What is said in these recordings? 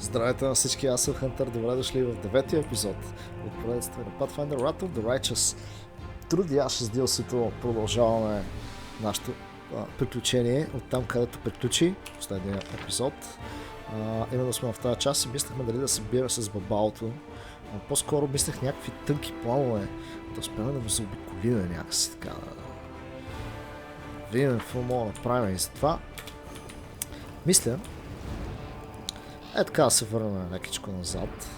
Здравейте на всички, аз съм Хантър, добре дошли в 9-ти епизод от поредицата на Pathfinder, Wrath of the Righteous. Трудящ DLC-то продължаваме нашето приключение от там, където приключи последния епизод. Именно сме в тази част и мислехме дали да се биеме с бабалото, но по-скоро мислех някакви тънки планове, да успеем да го заобиколиме някакси така, да видим какво мога да направим и за това. Мисля, така да се върнем лекичко назад.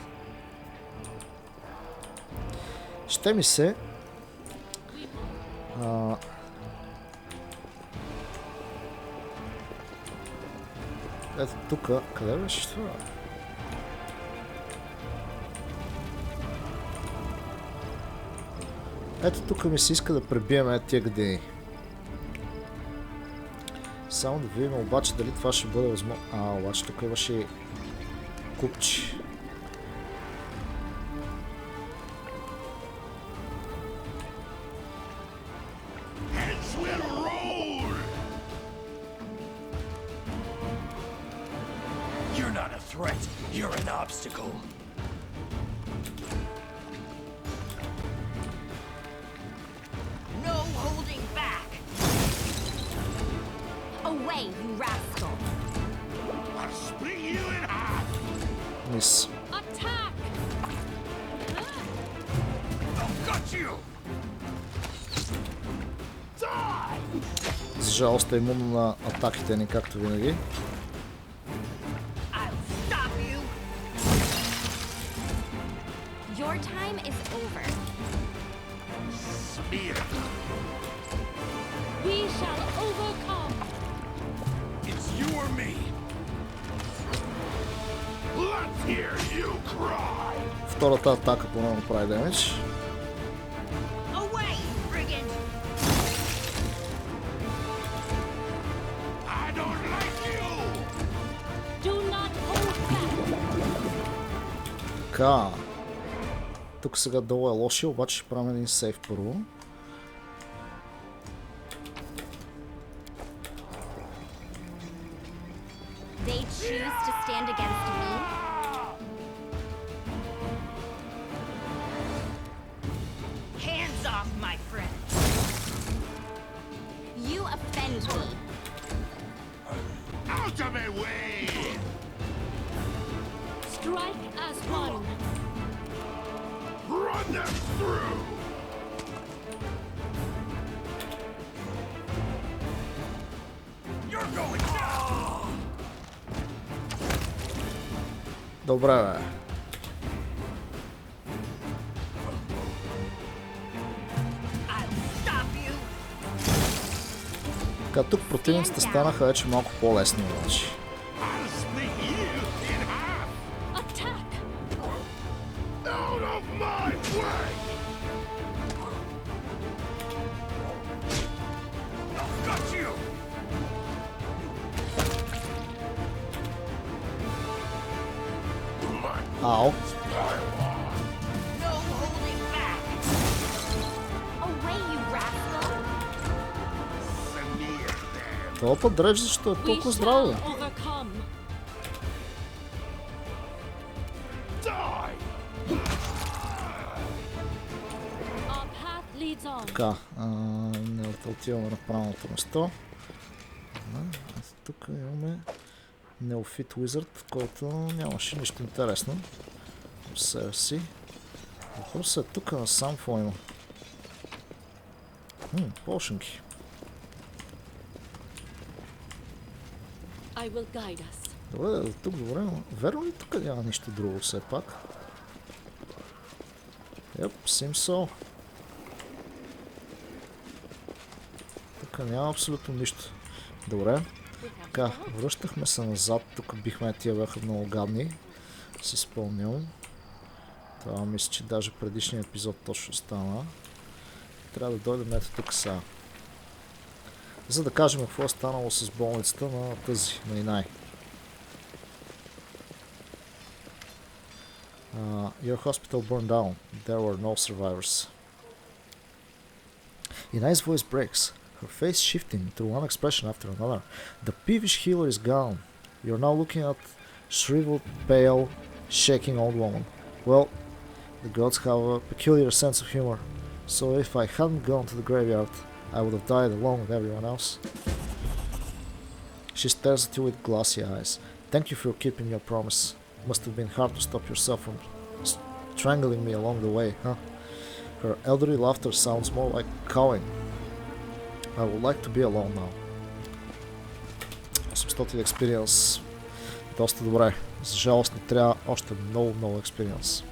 Ще ми се ето тук, къде беше това? Ето тук ми се иска да пребием тия градини. Само да видим обаче дали това ще бъде възможно. Обаче тук имаше купчи. Мис. За жалост е имунно на атаките ни, както винаги. Втората атака по-ново прави демидж. Така. Тук сега долу е лоши, обаче ще правим един сейф първо. Добре, бе. Така, тук противниците станаха вече малко по-лесни, обаче. Ау. Това път дреж, защо е толкова здраво. Така, не отиваме на правилното место. Тук имаме Неофит Уизърд, който нямаше нищо интересно в себе си. Въпросът е тук на сам фон има. Полшенки. Добре, тук добре, но верно ли тук няма нищо друго все пак? Симсо. Тук няма абсолютно нищо. Добре. Така, връщахме се назад, тук бихме тия бяха много гадни, си спомням. Това мисля, че даже предишния епизод точно стана. Трябва да дойдем ето тук сега. За да кажем какво е станало с болницата на тази, на Инай. Your hospital burned down. There were no survivors. Inai's voice breaks. Her face shifting through one expression after another. The peevish healer is gone. You're now looking at shriveled, pale, shaking old woman. Well, the gods have a peculiar sense of humor, so if I hadn't gone to the graveyard, I would have died along with everyone else. She stares at you with glassy eyes. Thank you for keeping your promise. Must have been hard to stop yourself from strangling me along the way, huh? Her elderly laughter sounds more like cawing. I would like to be alone now. 800 experience. Доста добре. За жалост не трябва още много experience.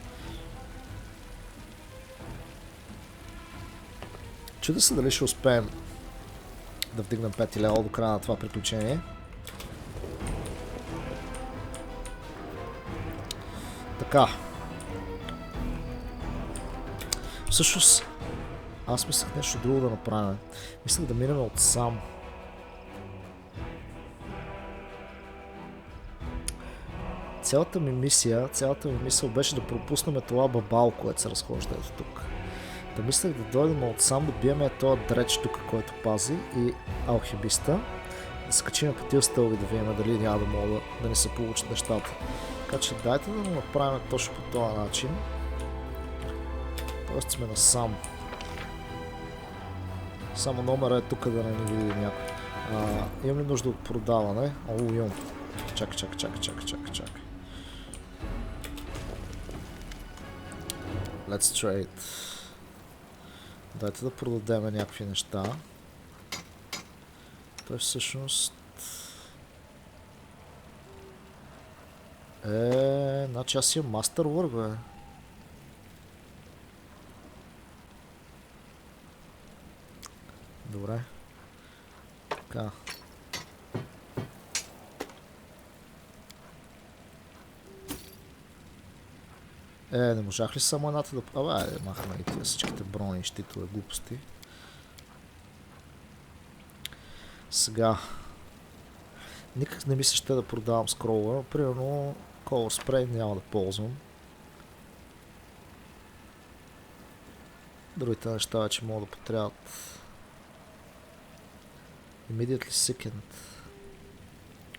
Чудя се дали ще успеем да вдигнем 5 левел до края на това приключение. Така. Всъщност, аз мислех нещо друго да направим. Мислех да минем от сам. Цялата ми мисъл беше да пропуснем това бабал, което се разхожда ето тук. Да мислех да дойдем от сам, да биеме този дреч тук, който пази, и алхимиста. Да се качим по тия стълби, да видим дали няма да мога да не се получат нещата. Така че дайте да го направим точно по този начин. Тоест сме насам. Само номера е тук да не ни види някой. Имам ли нужда от продаване? Имам. Чакай. Let's trade. Дайте да продадем някакви неща. Той всъщност... значи аз имам мастер work, бе. Добре. Така. Не можах ли само едната да... махаме и тия всичките брони и щитове глупости. Сега. Никак не ми се ще да продавам скролъра. Примерно Color Spray няма да ползвам. Другите неща вече могат да потрябват. Immediately Sickened.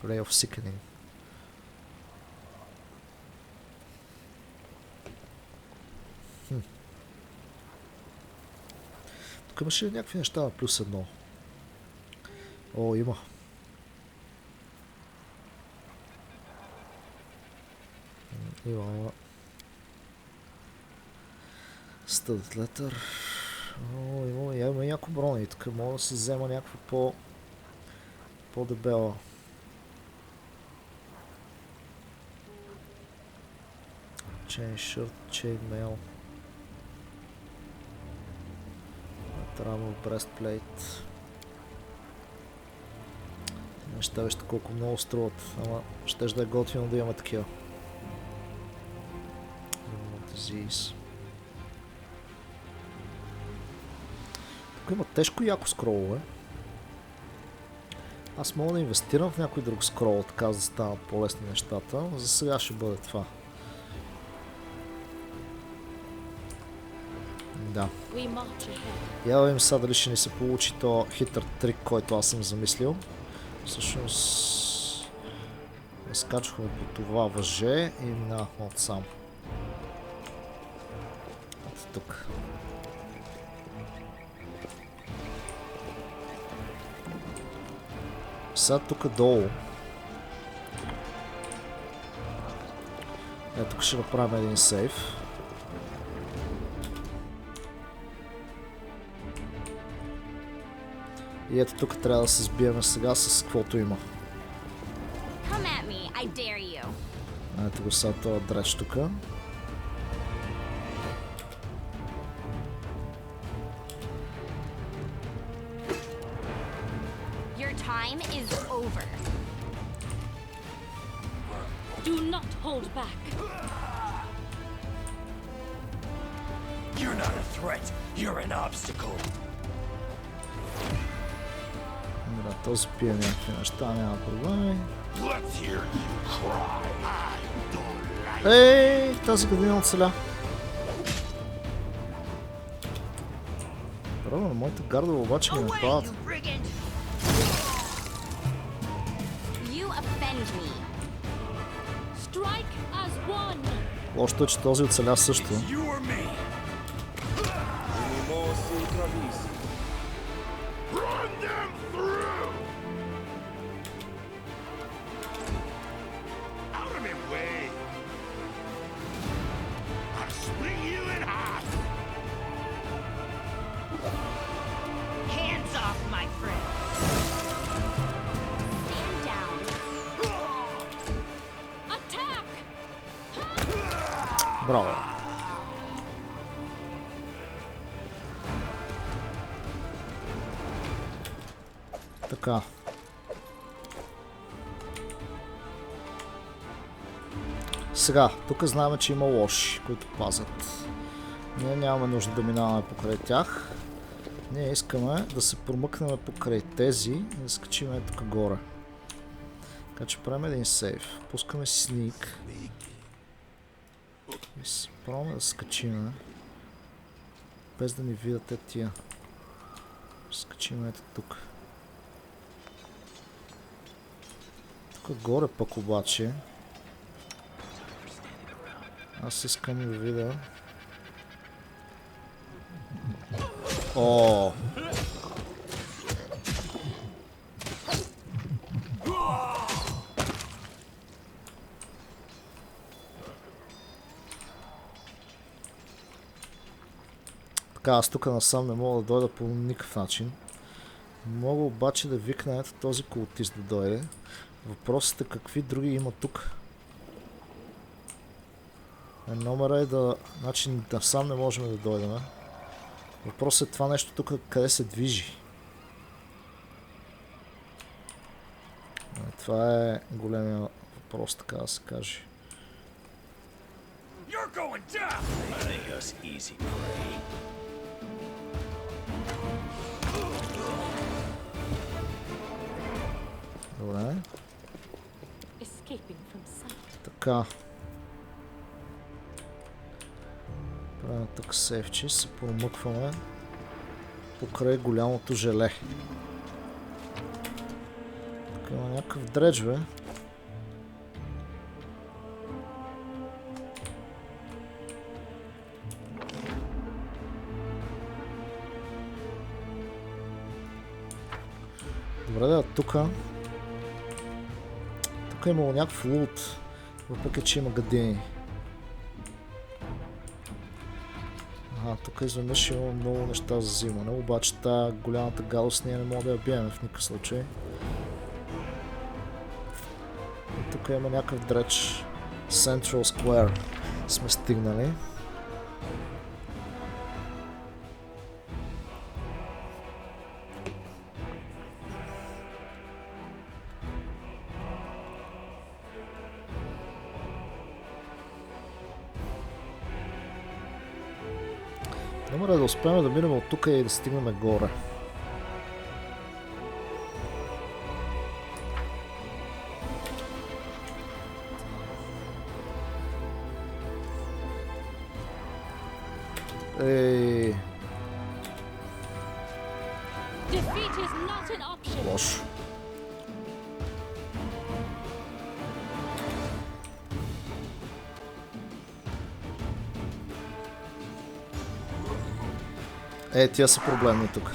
Ray of Sickening. Тук имаше някакви неща на плюс едно. Има. Има. Studded Letter. Има някакво броня и тук мога да се взема някаква по-дебела. Chain Shirt, Chain Mail. Travel Breastplate. Неща вижте колко много струват, ама щеш да е готино да имаме такива. Disease. Тук има тежко яко скролове. Аз мога да инвестирам в някой друг скрол, така за да станат по-лесни нещата. За сега ще бъде това. Да. Я да видим сега дали ще ни се получи то хитър трик, който аз съм замислил. Всъщност скачваме по това въже и минавахме отсам. Ето тук. Сега тук долу. Ето тук ще направим един сейф. И ето тук трябва да се сбиеме сега с каквото има. Ето го сега това дреч тук. Този пие някакви неща, няма проблеми. Тази година оцеля. Правда, на моите гардове обаче ми нападат. Лошото е, че този оцеля също. Браво. Така. Сега, тук знаем, че има лоши, които пазят. Ние нямаме нужда да минаваме покрай тях. Ние искаме да се промъкнем покрай тези и да скачим тук горе. Така че правим един сейф. Пускаме сник. И се пробваме да скачиме. Без да ни видят тия. Скачиме ето тук. Тук горе пък обаче. Аз искам да видя. О! Така, аз тук насам не мога да дойда по никакъв начин. Мога обаче да викна ето този култист да дойде. Въпросът е какви други има тук. Номера е да... Значи насам не можем да дойдем. Въпросът е това нещо тук къде се движи. Това е големия въпрос, така да се каже. Добре. Така. Правим тук сейфче, се промъкваме покрай голямото желе. Тук има някакъв дредж, бе. Добре, да, тук е имало някакъв лут, въпреки че има гадени. Тук изведнъж има много неща за взимане, обаче тази голямата гадост ние не мога да я бием в никакъв случай. Тук има някакъв дреч. Central Square сме стигнали. Добре, да успеем да минем от тук и да стигнем горе. Ей. Лошо. Тия са проблемни тук.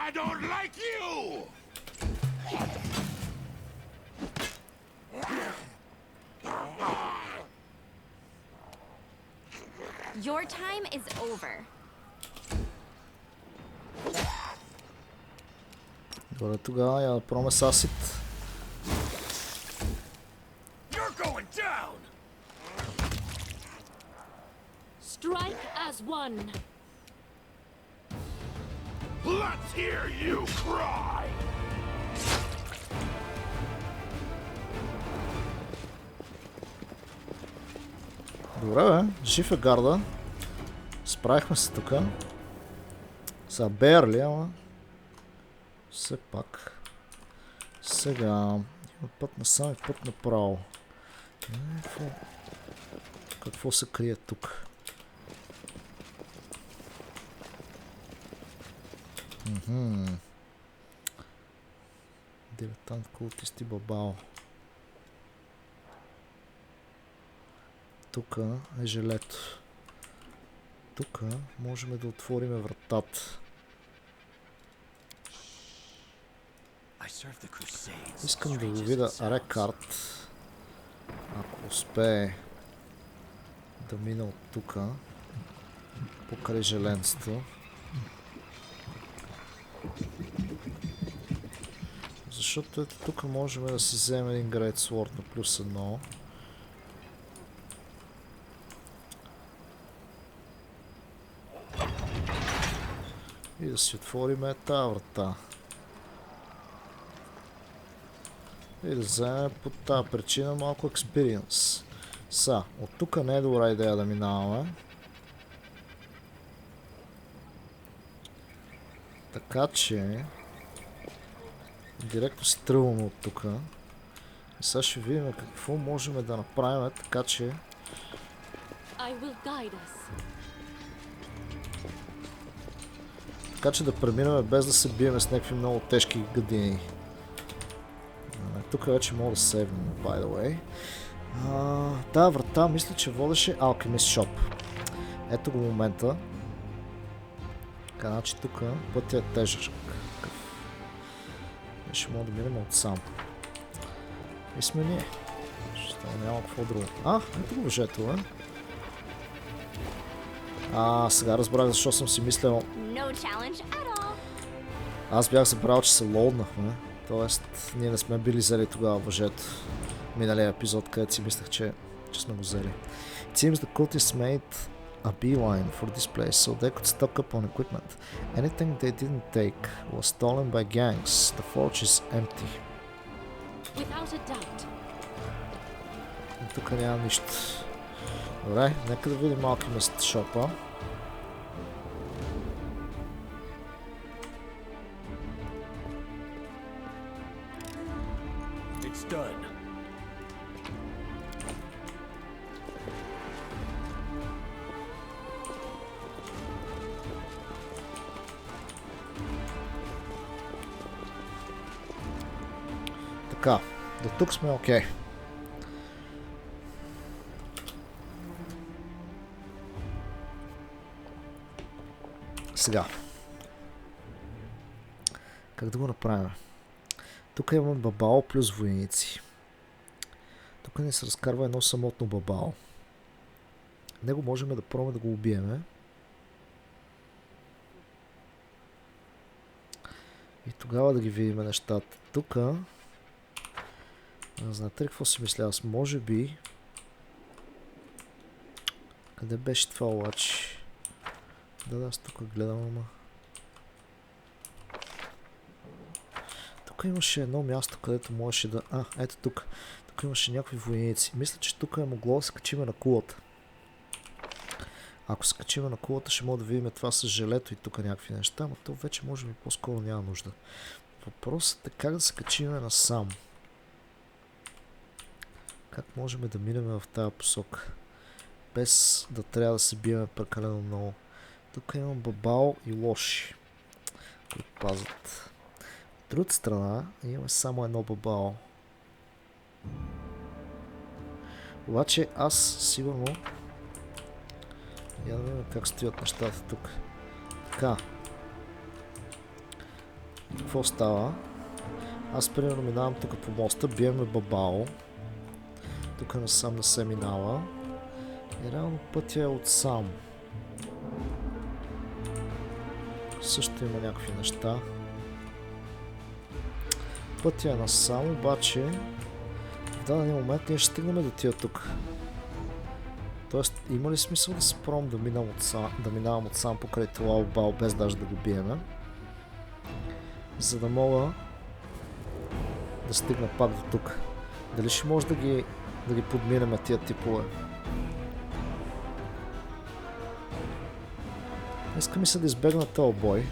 I don't like you. Your time is over. Добре, тогава я да пробваме с асид. You're going down. Strike as one. Let's hear you cry. Добре, бе. Жив е гарда. Справихме се тук. Сега берли, ама... Все пак. Сега... Има път насам и път направо. Какво се крие тук? Дилетант, култисти, бабао. Тук е желето. Тук можем да отворим вратата. Искам да го видя рекард. Ако успее да мина от тук покрай желенцето. Защото ето тук можем да си вземем един Great Sword на +1. И да си отворим тази врата. И да вземем по тази причина малко experience. Са, от тук не е добра идея да минаваме. Така че... Директно си тръгваме от тук. И сега ще видим какво можем да направим, така че... Така че да преминем без да се биеме с някакви много тежки гадини. Тук вече мога да сейвнем, by the way. Тая врата мисля, че водеше Alchemist Shop. Ето го момента. Така, значи тук пътя е тежък. Ще мога да минем отсам. И сме ние. Ще няма какво друго. Ето го въжето, бе. Сега разбрах защо съм си мислял. Аз бях забрал, че се лоуднахме. Тоест, ние не сме били взели тогава въжето. Миналия епизод, където си мислех, че сме го взели. It seems the cultists made a beeline for this place so they could stock up on equipment. Anything they didn't take was stolen by gangs. The forge is empty. Without a doubt. И тук няма нищо. Добре, нека да видим Alchemist Shop-а. It's done. Така, до тук сме окей. Сега. Как да го направим? Тук имаме бабао плюс войници. Тук ни се разкарва едно самотно бабао. Него можем да пробваме да го убиеме. И тогава да ги видим нещата. Тук... Знаете ли какво си мисля? Аз може би... Къде беше това обаче? Да, аз тук гледам, ама... Тук имаше едно място, където можеше да... Ето тук. Тук имаше някакви войници. Мисля, че тук е могло да се качиме на кулата. Ако се качиме на кулата, ще мога да видим това с желето и тук някакви неща, но то вече може би по-скоро няма нужда. Въпросът е как да се качиме насам. Как можем да минем в тази посока, без да трябва да се биеме прекалено много. Тук имам бабао и лоши, които пазят. От другата страна имаме само едно бабао. Обаче аз сигурно... Я да видим как стоят нещата тук. Така. Какво става? Аз примерно минавам тук по моста, биеме бабао. Тук насам не се минава. И реално пътя е отсам. Също има някакви неща. Пътя е насам, обаче в даден момент ние ще стигнем до тия тук. Тоест, има ли смисъл да се пробвам да минавам отсам покрай това обал, без даже да го биеме? За да мога да стигна пак до тук. Дали ще може да ги подминем тия типове? Иска ми се да избегна този бой.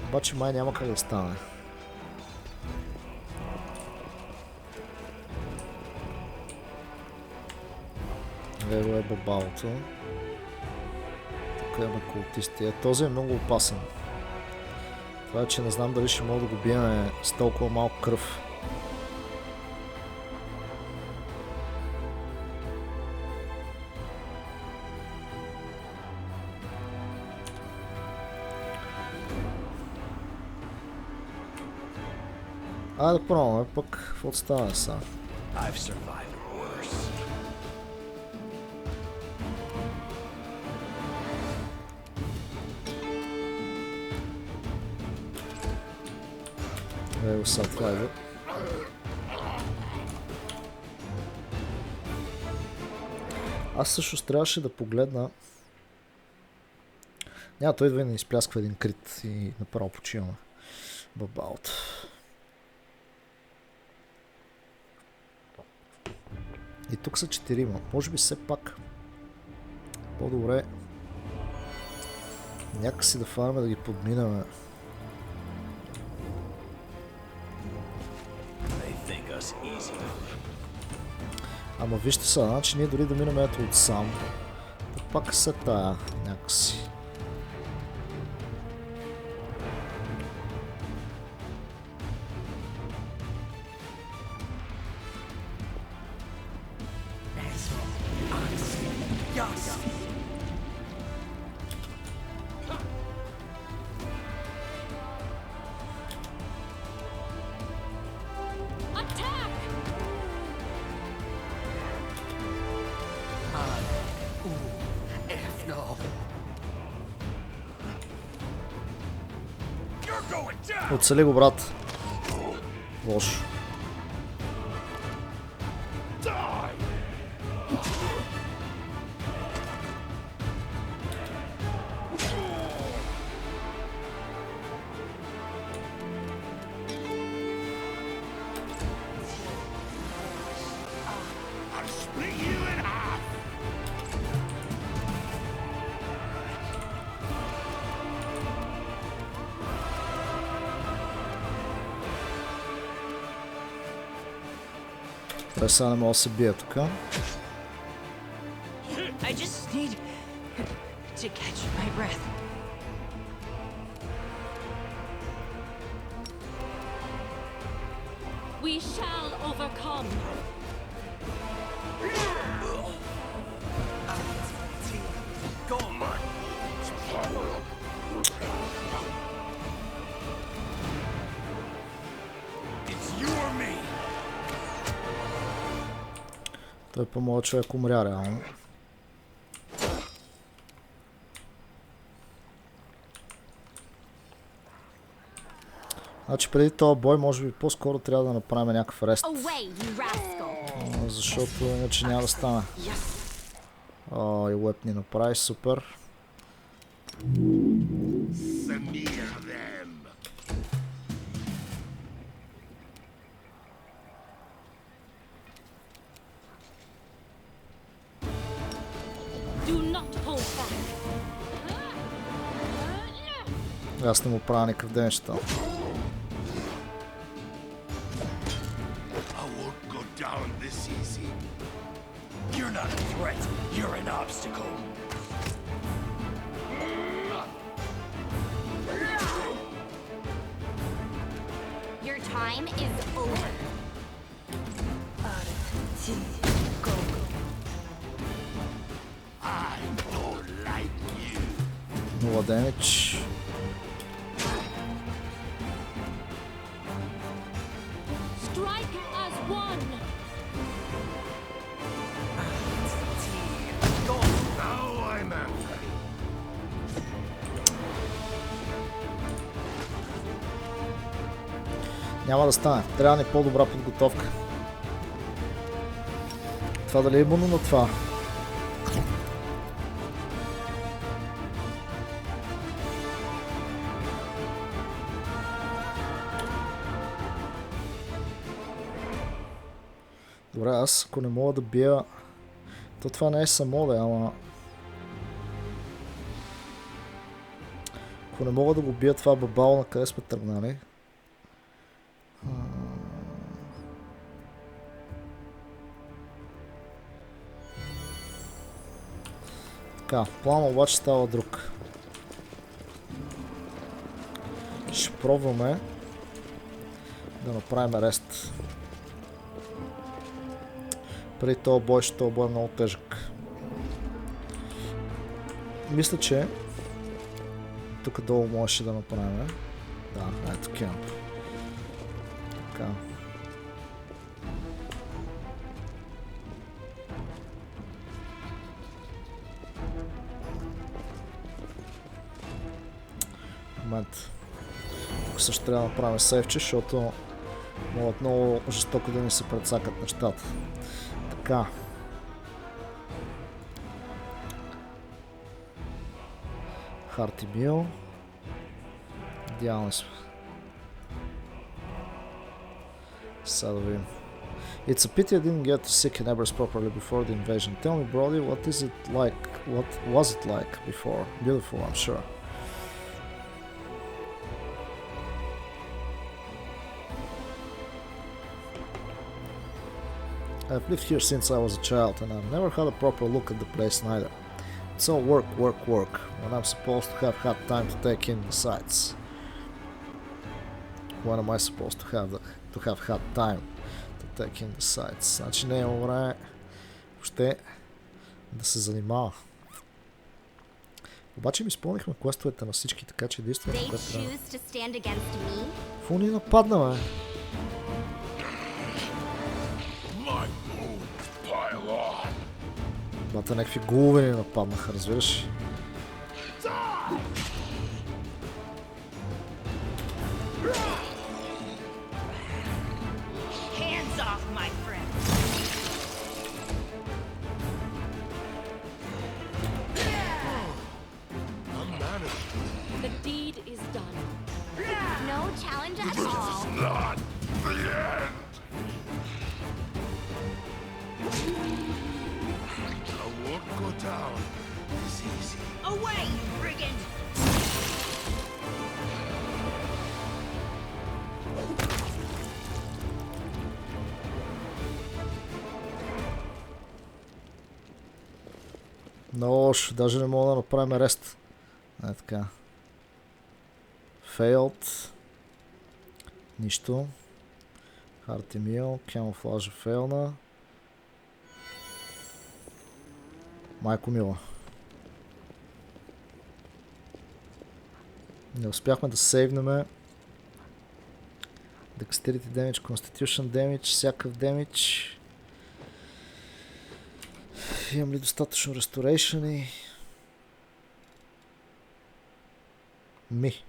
Обаче май няма как да стане. Ево е бабалото. Тук има култисти. Този е много опасен. Това е, че не знам дали ще мога да го биеме с толкова малко кръв. Айде да пробваме пък, какво става сега? I've survived worse. Ево сега това идва. Аз също трябваше да погледна. Няма, той идва и не изплясква един крит и направо почиваме. Бабалт. И тук са 4. Може би все пак по-добре някакси да фарме да ги подминаме. Ама вижте сега, значи ние дори да минем ето отсам, пак се тая някакси. Оцели го, брат. Лошо. Трябва сега не мога да се бия тук. I just need to catch my breath. We shall overcome. Go on, Mark. It's you or me. Той по-моят човек умря реално. Значи преди този бой може би по-скоро трябва да направим някакъв рест. Защото иначе няма да стане. И леп ни направи, супер. Samia them. Do not hold back. Аз не му правя никакъв денща. I won't go down this easy. You're not a threat. You're an obstacle. Your time is over. I don't like you. 0 damage. Няма да стане. Трябва ни по-добра подготовка. Това дали е именно на това? Добре, аз ако не мога да бия... То това не е само да, ама... Ако не мога да го бия това бабал, на къде сме тръгнали? Така, плана обаче става друг. Ще пробваме да направим рест. Преди този бой, защото този бой е много тежък. Мисля, че тук долу можеше да направим. Да, ето кемп. Така. Момент. Тук също трябва да направим сейвче, защото могат много жестоко да ни се прецакат нещата. Така. Харти бил. Идеални сме. Сега да видим. It's a pity I didn't get to see Kенебрес properly before the invasion. Tell me, Brody, what is it like? What was it like before? Beautiful, I'm sure. I've lived here since I was a child and I've never had a proper look at the place neither. It's all work, work, work, when I'm supposed to have had time to take in the sights. When am I supposed to have had time to take in the sights? Значи не е време въобще да се занимава. Обаче ми изпълнихме квестовете на всички, така че единственото, което трябва... Фу ни нападна, бе! Бата, някакви голове ни нападнаха, разбираш? The deed is done. No challenge at all. Not the end. I won't go down. It's easy. Away, brigand! Много лошо, даже не мога да направим рест. Е така. Failed. Нищо. Хартемил, камуфлажа фейлна. Майко мила. Не успяхме да сейвнеме. Dexterity damage, Constitution damage, всякакъв damage. Имам ли достатъчно restoration? Ми.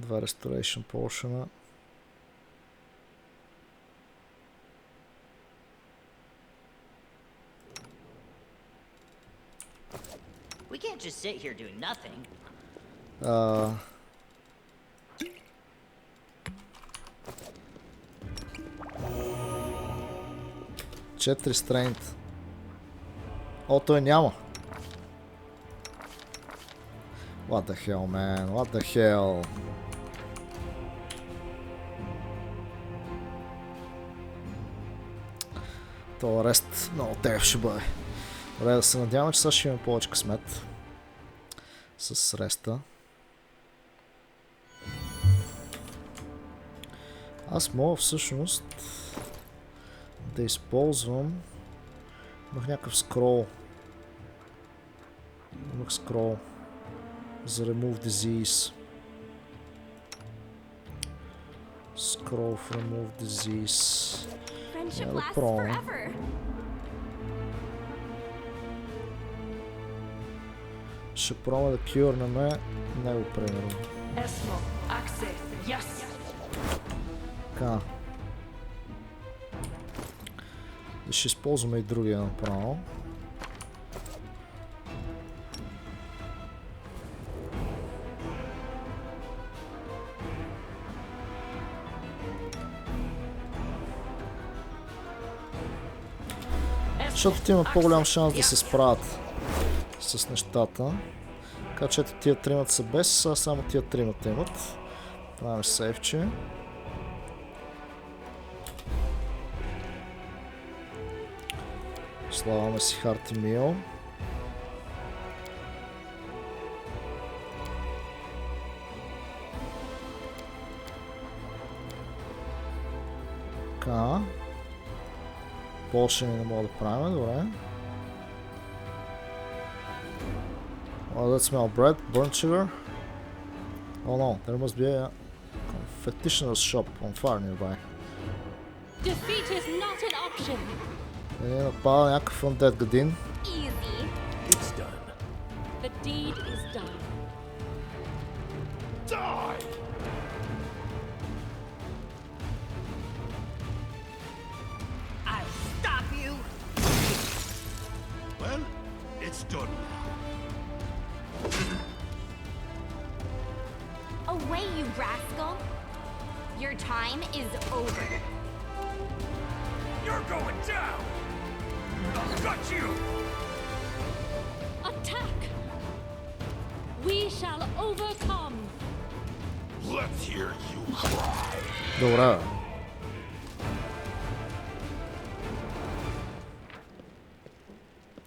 2 restoration potion. We can't just sit here doing nothing. 4 strength. О, той няма. What the hell, man? What the hell? Това рест много тегъв ще бъде. Добре, да се надяваме, че сега ще имаме повече късмет с реста. Аз мога всъщност да използвам... Имах някакъв скрол. Имах скрол за Remove Disease. Scroll for Remove Disease. Friendship lasts forever. Ще пробваме да кюрнем него, примерно. Esmo, Axe, yes. Така. Ще използваме и другия направо. Защото ти има по-голям шанс да се справят с нещата. Така че ето тия тримата са без, а само тия тримата имат. Правим сейфче. Слагаме си Харти Мил. Така. Полшени не мога да правим, добре. Oh, that smell bread, burnt sugar. Oh no, there must be a confectioner's shop on fire nearby. Defeat is not an option. Е, напада някакъв undead гадин. Easy. It's done. The deed is done. Die! I'll stop you. Well, it's done. Away, you rascal. Your time is over. You're going down! I'll cut you! Attack! We shall overcome. Let's hear you cry. Добре.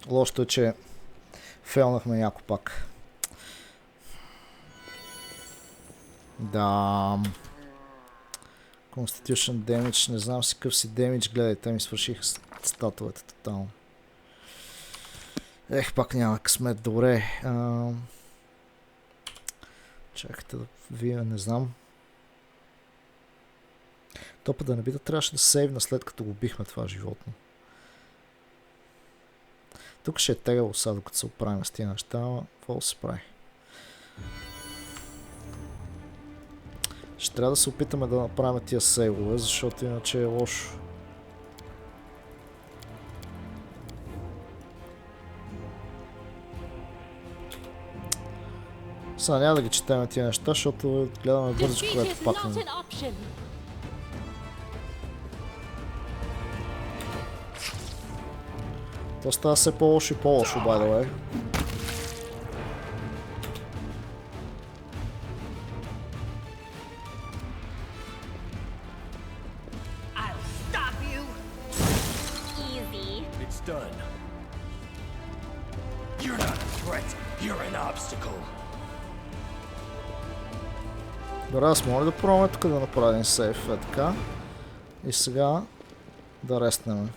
Лошото е, че фейлнахме няко пак. Да. Constitution Damage, не знам си какъв си Damage, гледай, те ми свършиха статовете тотално. Ех, пак няма късмет, добре. Чакайте да вие, не знам. Топа да не би да трябваше да сейвна след като го бихме това животно. Тук ще е тегаво сега, докато се оправим с тия неща, ама какво да се прави? Ще трябва да се опитаме да направим тия сейвове, защото иначе е лошо. Сега няма да ги четем тия неща, защото гледаме бързо, Defeat което is пак not не. an option. То става все по-лошо и по-лошо, by the way. I'll stop you. Easy. It's done. You're not a threat. You're an obstacle. Добре, аз мога ли да пробваме тук да направим сейф, е така. И сега да рестнем.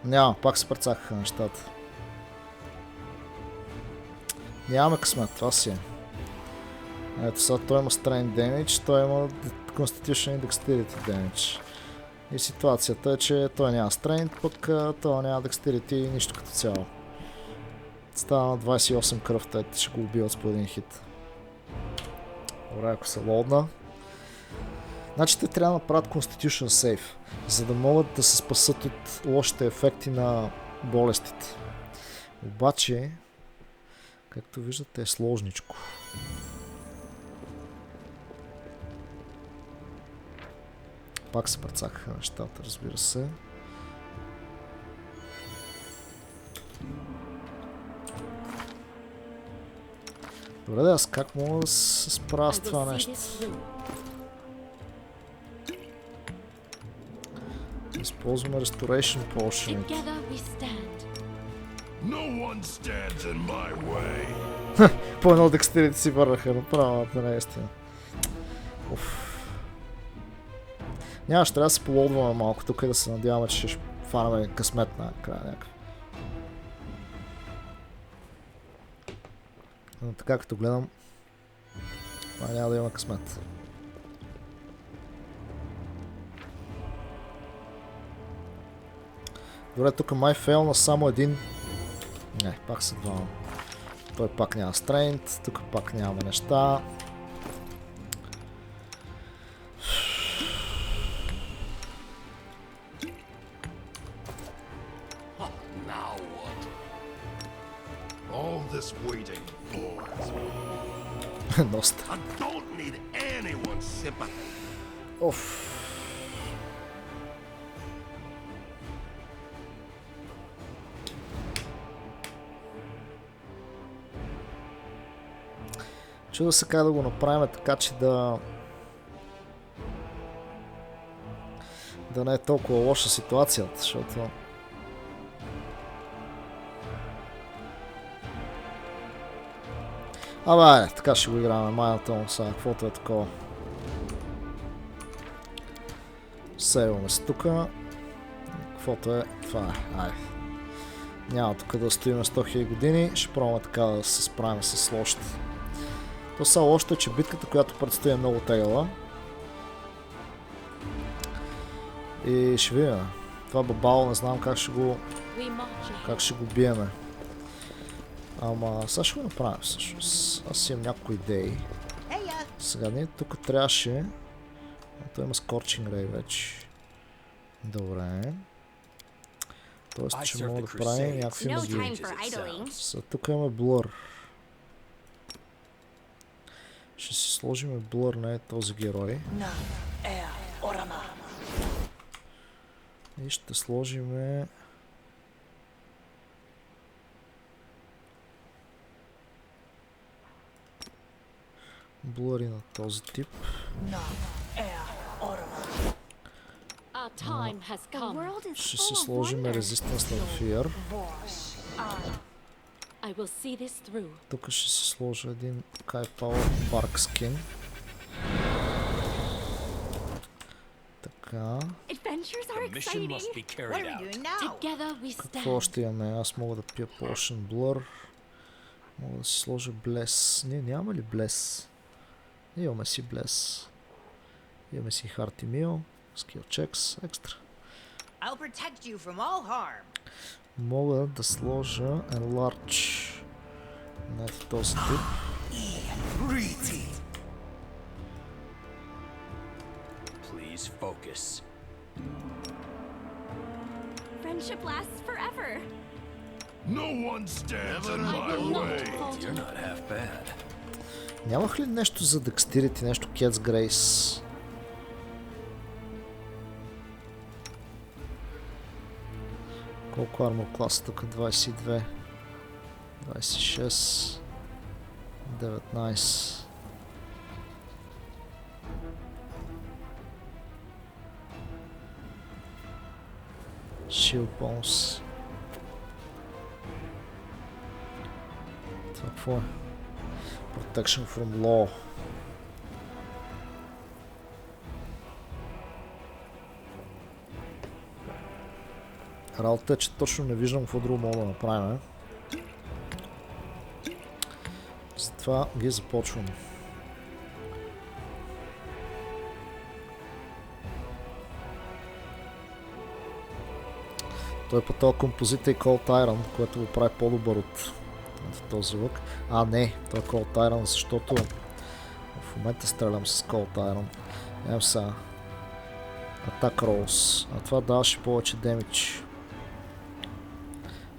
Няма, пак се прецакаха нещата. Нямаме късмет, това си е. Ето сега той има Strain Damage, той има Constitution и Dexterity Damage. И ситуацията е, че той няма Strain, пък той няма Dexterity и нищо като цяло. Става на 28 кръв, те ще го убиват с по един хит. Добре, ако се лодна. Значи те трябва да направят Constitution Save, за да могат да се спасат от лошите ефекти на болестите. Обаче, както виждате, е сложничко. Пак се прецакаха нещата, разбира се. Добре, да, аз как мога да се справя с това нещо? Използваме Restoration Potion. Together we stand. No one stands in my way. По едно декстерите си върнаха, направо наистина. Няма, ще трябва да се полодваме малко тук и да се надяваме, че ще фанаме късмет на края някакъв. Но така като гледам, това няма да има късмет. Добре, тук май фейл на само един. Не, пак са двама. Той пак няма стрейнт, тук пак нямаме неща. Now what? All this waiting bores me. Доста. I don't need anyone's sympathy. Оф. Чуда се как да го направим така, че да не е толкова лоша ситуацията, защото абе, така ще го играме, майната му сега, каквото е такова. Сейваме се тука. Каквото е, това е, айде. Няма тук да стоим 100 000 години, ще пробваме така да се справим с лошата. То са лошото е, че битката, която предстои е много тегава. И ще видим. Това бабало не знам как ще го биеме. Ама сега ще го направим всъщност. Аз имам някои идеи. Сега ние тук трябваше... Той има Scorching Ray вече. Добре. Тоест, че мога да правим някакви мъзли. Сега тук имаме Blur. Ще си сложим Blur на този герой. И ще сложим Blur на този тип. Ще си сложим Resistance на Fear. Тук ще си сложа един Kai Power Bark Skin. Така. Какво още имаме? Аз мога да пия Potion Blur. Мога да си сложа Bless. Ние нямаме ли Bless? Имаме си Bless. Имаме си Hearty Meal. Skill Checks. Екстра. Мога да сложа Enlarge на този тип. Please focus. Friendship lasts forever. No one stands in my way. You're not half bad. Нямах ли нещо за Dexterity, нещо Cat's Grace? Колко армор класа тук? 22, 26, 19. Shield Bones. Това какво е? Protection from Law. Работа е, че точно не виждам какво друго мога да направим. Затова ги започвам. Той по този композит е Cold Iron, което го прави по-добър от този лък. А, не, той е Cold Iron, защото в момента стрелям с Cold Iron. Ем сега. Attack Rolls. А това даваше повече демидж.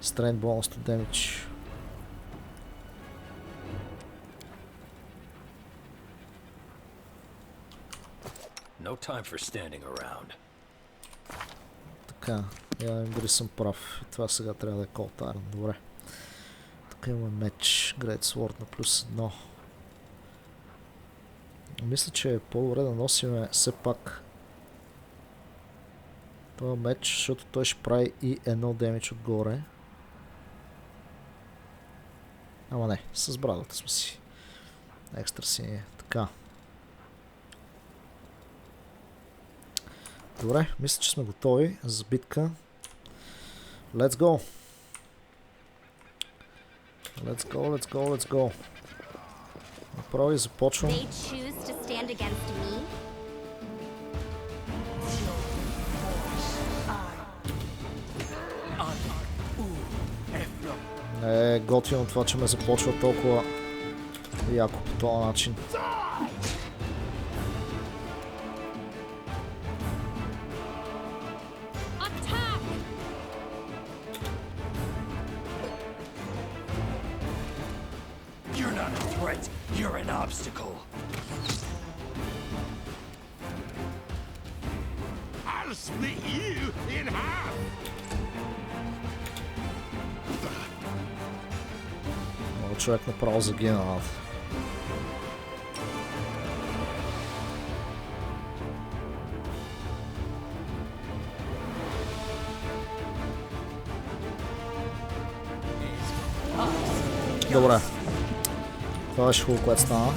Strength bonus to damage. No time for standing around. Така, я дали съм прав. Това сега трябва да е Cold Iron. Добре. Тук имаме меч. Great Sword на +1. Мисля, че е по-добре да носим все пак този меч, защото той ще прави и едно демидж отгоре. Ама не, с брадата сме си. Екстра си е. Така. Добре, мисля, че сме готови за битка. Let's go! Let's go, let's go, let's go. Направо и започвам. Готино това, че ме започва толкова яко по този начин. You're not a threat, you're an obstacle. I'll split you in half. Много човек направо загина. Добре. Това беше хубаво, което стана.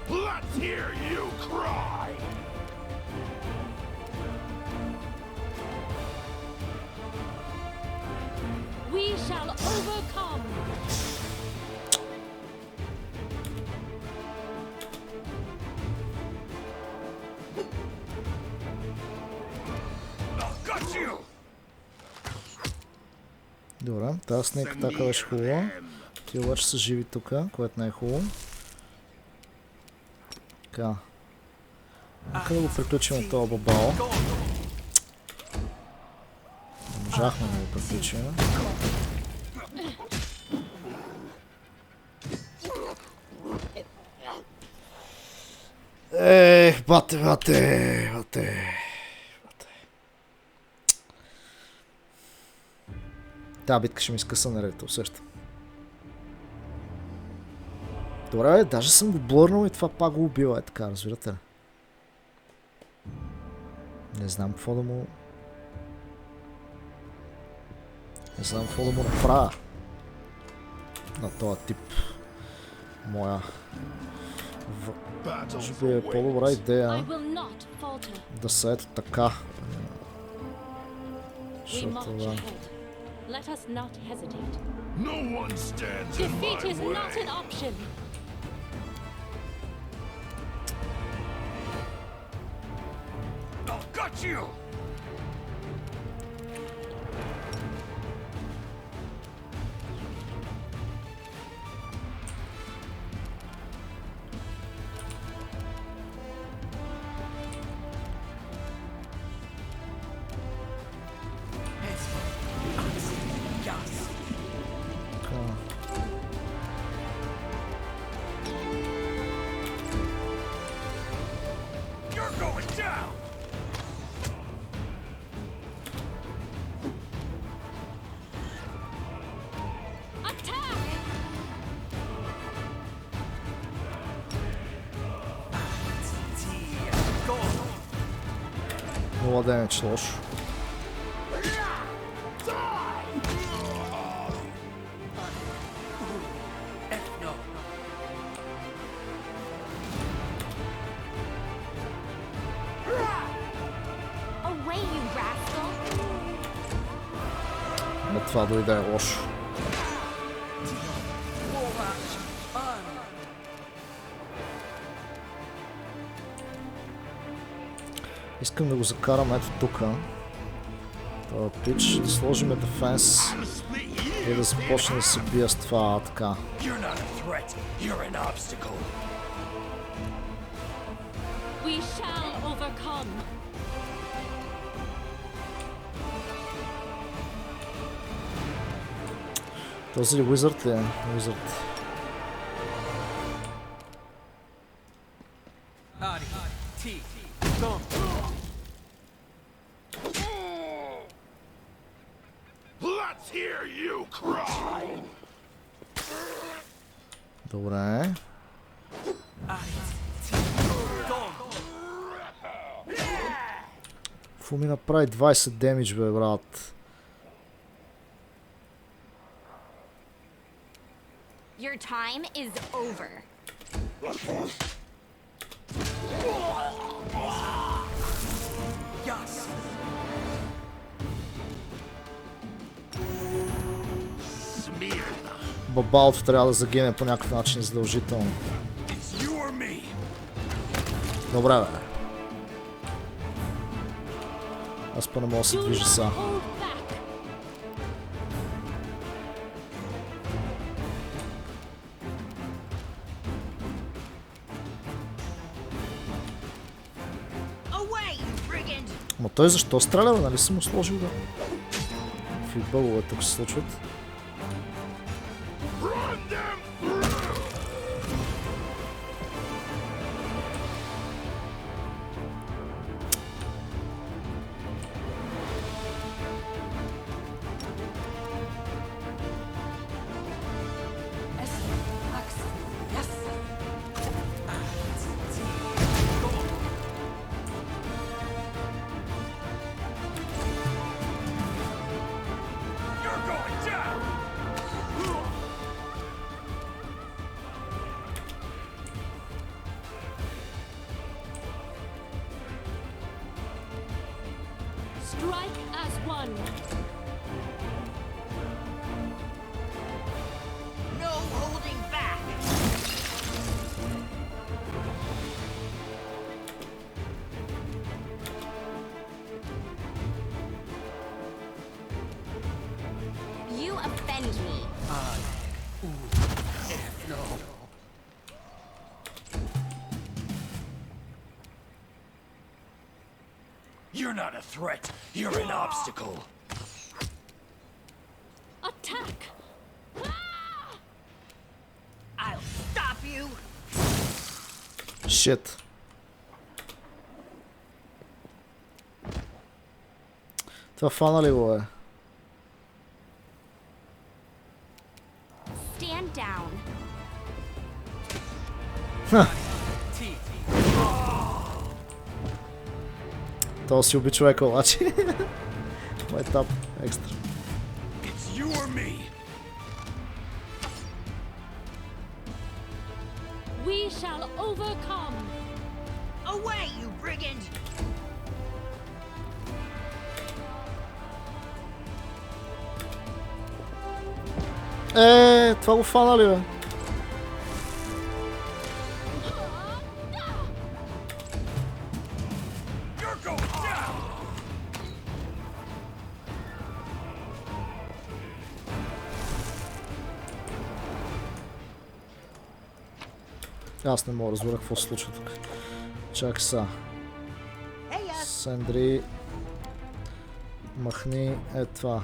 Let's hear you cry. We shall overcome. I'll gut you. Добре, тази снейк атака беше хубава. Ти обаче са живи тук, което не е хубаво. Така. Нека да го приключим този бабал. Не можахме да го приключим. Бате. Та битка ще ми скъса наредите, усещам. Добре, даже съм го блърнал и това пак го убива, така, разбирате ли? Не знам какво да му... Не знам какво да му направя на този тип. Моя... Може би е по-добра идея да са ето така. Защото да... Let us not hesitate. No one stands in Defeat my is way. not an option. I'll gut you. You're going down. Attack! Нула демидж, лошо. Away, you rascal! Но това дойде е лошо. Искам да го закарам ето тука. Това пич, да сложим дефенс и да започне да се бия с това така. You're not a threat, you're an obstacle. We shall overcome. Този Wizard ли е? Wizard. Let's hear you cry. Добре. Какво ми направи 20 демидж, бе, брат? Your time is over. бабалото трябва да загине по някакъв начин задължително. It's you or me. Добре, бе. Аз па не мога да се Do движа not са. hold back. Away, you brigand! Ма той защо стреля, бе? Нали съм му сложил да... Какви бълове тук се случват? Run them through. You're going down. Strike as one. No holding back! You offend me. You're not a threat. You're an obstacle. Attack. I'll stop you! Shit. Това фана ли го е? Stand down. Това си уби човека обаче. Това е етап екстра. It's you or me. We shall overcome. Away, you brigand! Това го фана ли, бе? You're going down. Аз не мога да разбера какво се случва тук. Чакай са. Hey, Сендри. Махни това.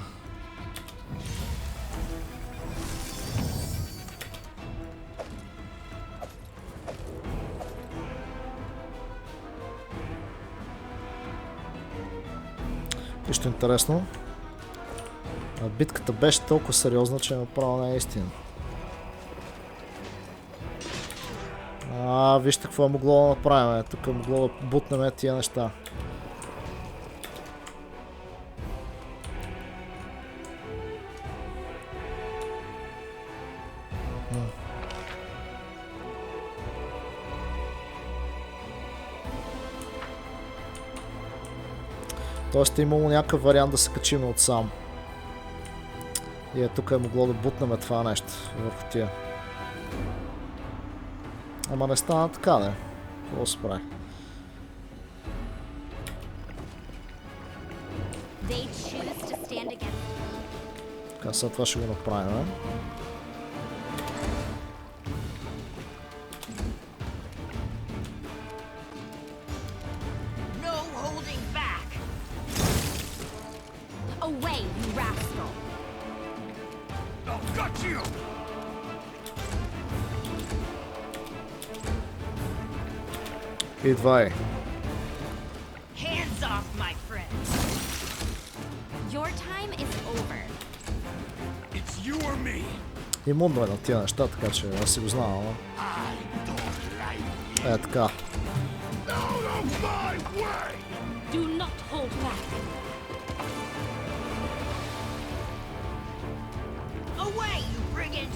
Нищо интересно. Битката беше толкова сериозна, че направо не е истина. Вижте какво е могло да направим. Тук е могло да бутнем тия неща. Тоест е имало някакъв вариант да се качим отсам. И тук е могло да бутнем това нещо върху тия. Ама не стана така, не. Какво се прави? They choose to stand against me. Така, сега това ще го направим, не? no holding back! Away, you rascal. I've got you. Идвай. Hands off, my friends! Your time is over. It's you or me. Имунно е на тия неща, така че аз си го знам, ама. I don't like Така. out of my way. Do not hold back. Away, you brigand!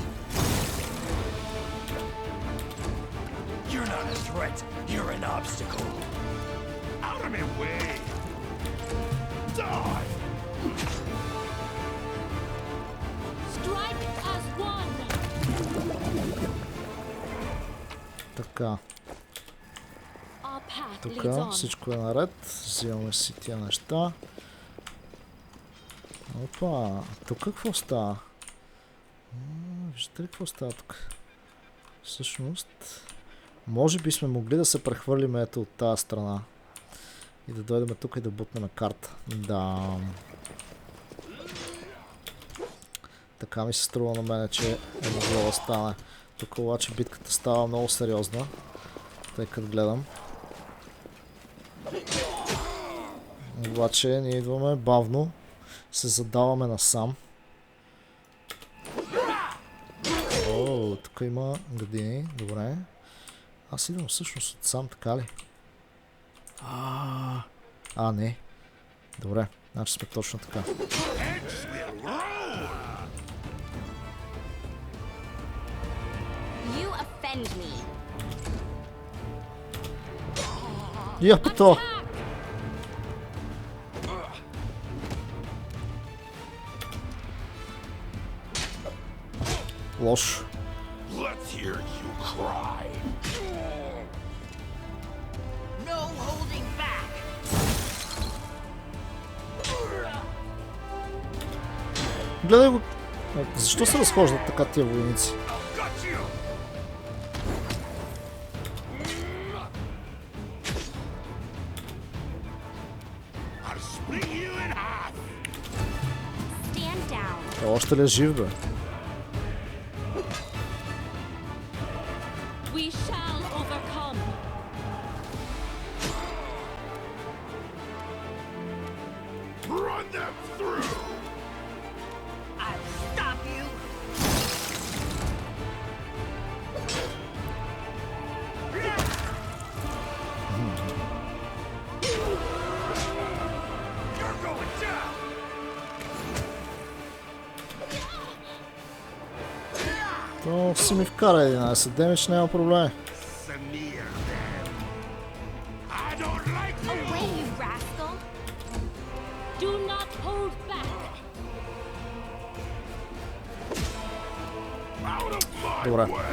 You're not a threat. You're an obstacle. Out of my way. Die. Strike as one. Така, Our path тук leads on. всичко е наред. Взимаме си тия неща. Опа, тук какво става? Виждате ли какво става тук? Всъщност, може би сме могли да се прехвърлим ето от тази страна. И да дойдем тук и да бутнем карта. Да. Така ми се струва на мене, че е могло да стане. Тук обаче битката става много сериозна. Тъй като гледам. Обаче ние идваме бавно. Се задаваме насам. О, тук има градини. Добре. Аз идвам всъщност отсам, така ли? Не. Добре, значи сме точно така. You offend me. Я пето! Лош. Let's hear you cry. No holding back. Гледай го. Защо се разхождат така тия войници? Got you. I'll split you in half. Stand down. Още ли е жив, бе? We shall overcome. Run them through. I'll stop you. You're going down. То си ми вкара 11 демидж, няма проблем. Samia, then. I don't like you. Away, you rascal. Do not hold back. Out of my Добре. way.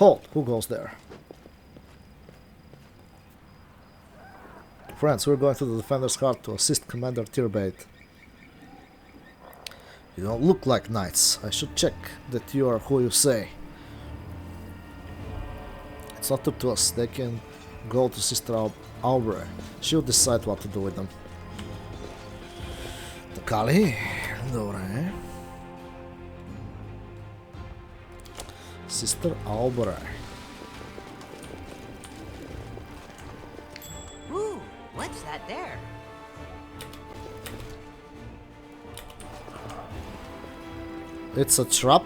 Halt! Who goes there? Friends, we're going to the Defender's Heart to assist Commander Tierbait. You don't look like knights. I should check that you are who you say. It's not up to us. They can go to Sister Aubrey. She'll decide what to do with them. Така ли? Добре. Sister Aubrey. Ooh, what's that there? It's a trap.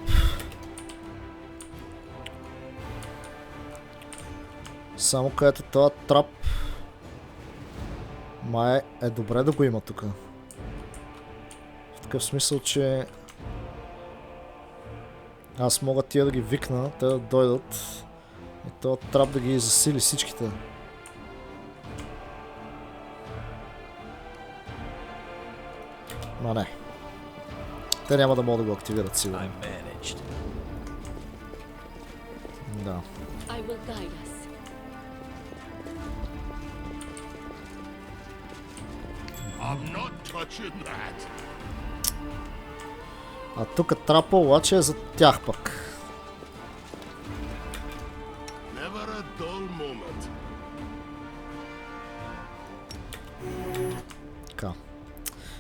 Само където този трап май е добре да го има тук. В такъв смисъл, че аз мога тия да ги викна, те да дойдат и този трап да ги засили всичките. Ма не. Те няма да могат да го активират сигурно. Да. I will guide us. I'm not touching that. А тук трапа обаче е за тях пък. Never a dull moment. Така.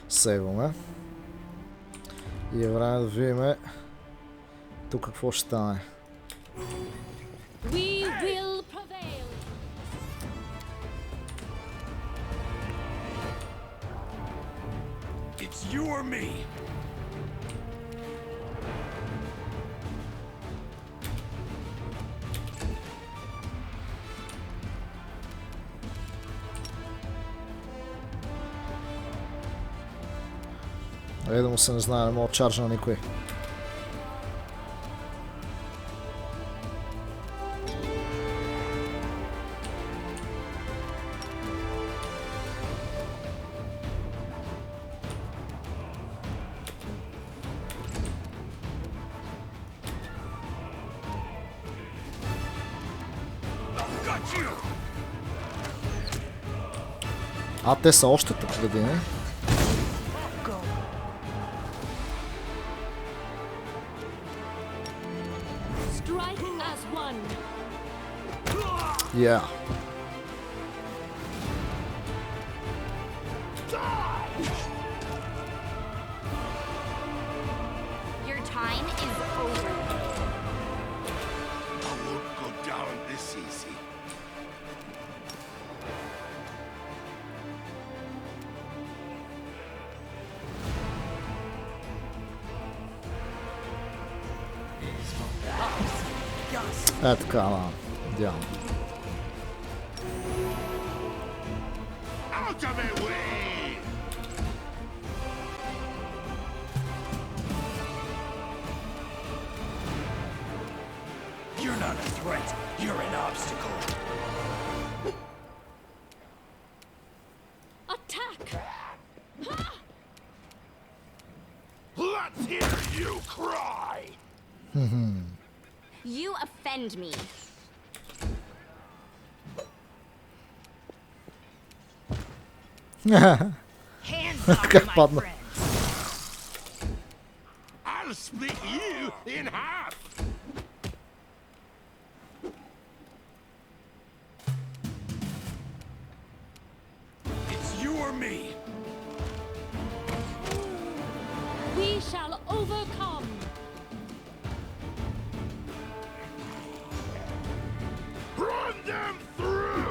Сейваме. И е време да видим тук какво ще стане. We will prevail. It's you or me. Да му се не знае, не мога да чаржа на никой. Got you! А, те са още тук, градини. Go. Strike as one. Yeah. Your time is over. I won't go down this easy. Е така, да. Идеално. Out of my way! You're not a threat. You're an obstacle. Attack! Let's hear you cry! You offend me. Hands off Как my падна. friend. I'll split you in half! It's you or me. We shall overcome. Run them through!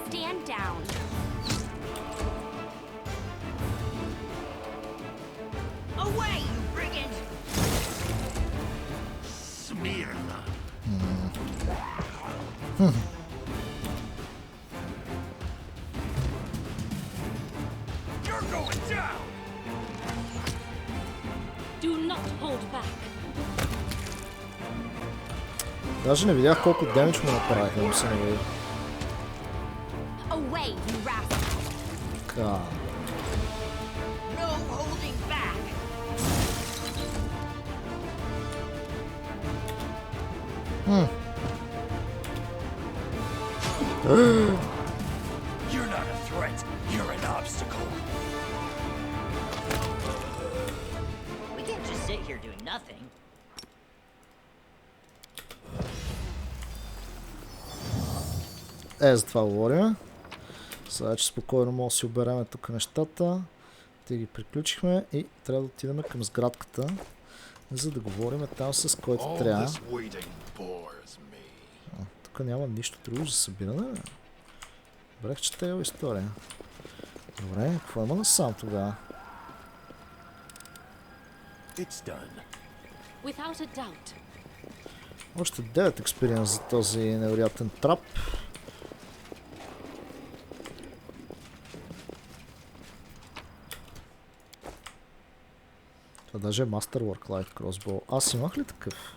Stand down. Away, you brigand! Smyrna. You're going down! Do not hold back. Даже не видях колко демидж му направиха, но се не види. Away, you rascal. Така. No holding back! You're not a threat. You're an obstacle. We can't just sit here doing nothing. Е, за това говорим. Сега че спокойно може да си обереме тук нещата. Те ги приключихме и трябва да отидем към сградката, за да говорим там с който All трябва. this waiting bores me. Тук няма нищо друго за събиране. Брех, че те е история. Добре, какво има насам тогава? It's done. Without a doubt. Още 9 експириенс за този невероятен трап. Това даже е Masterwork Light Crossbow. Аз имах ли такъв?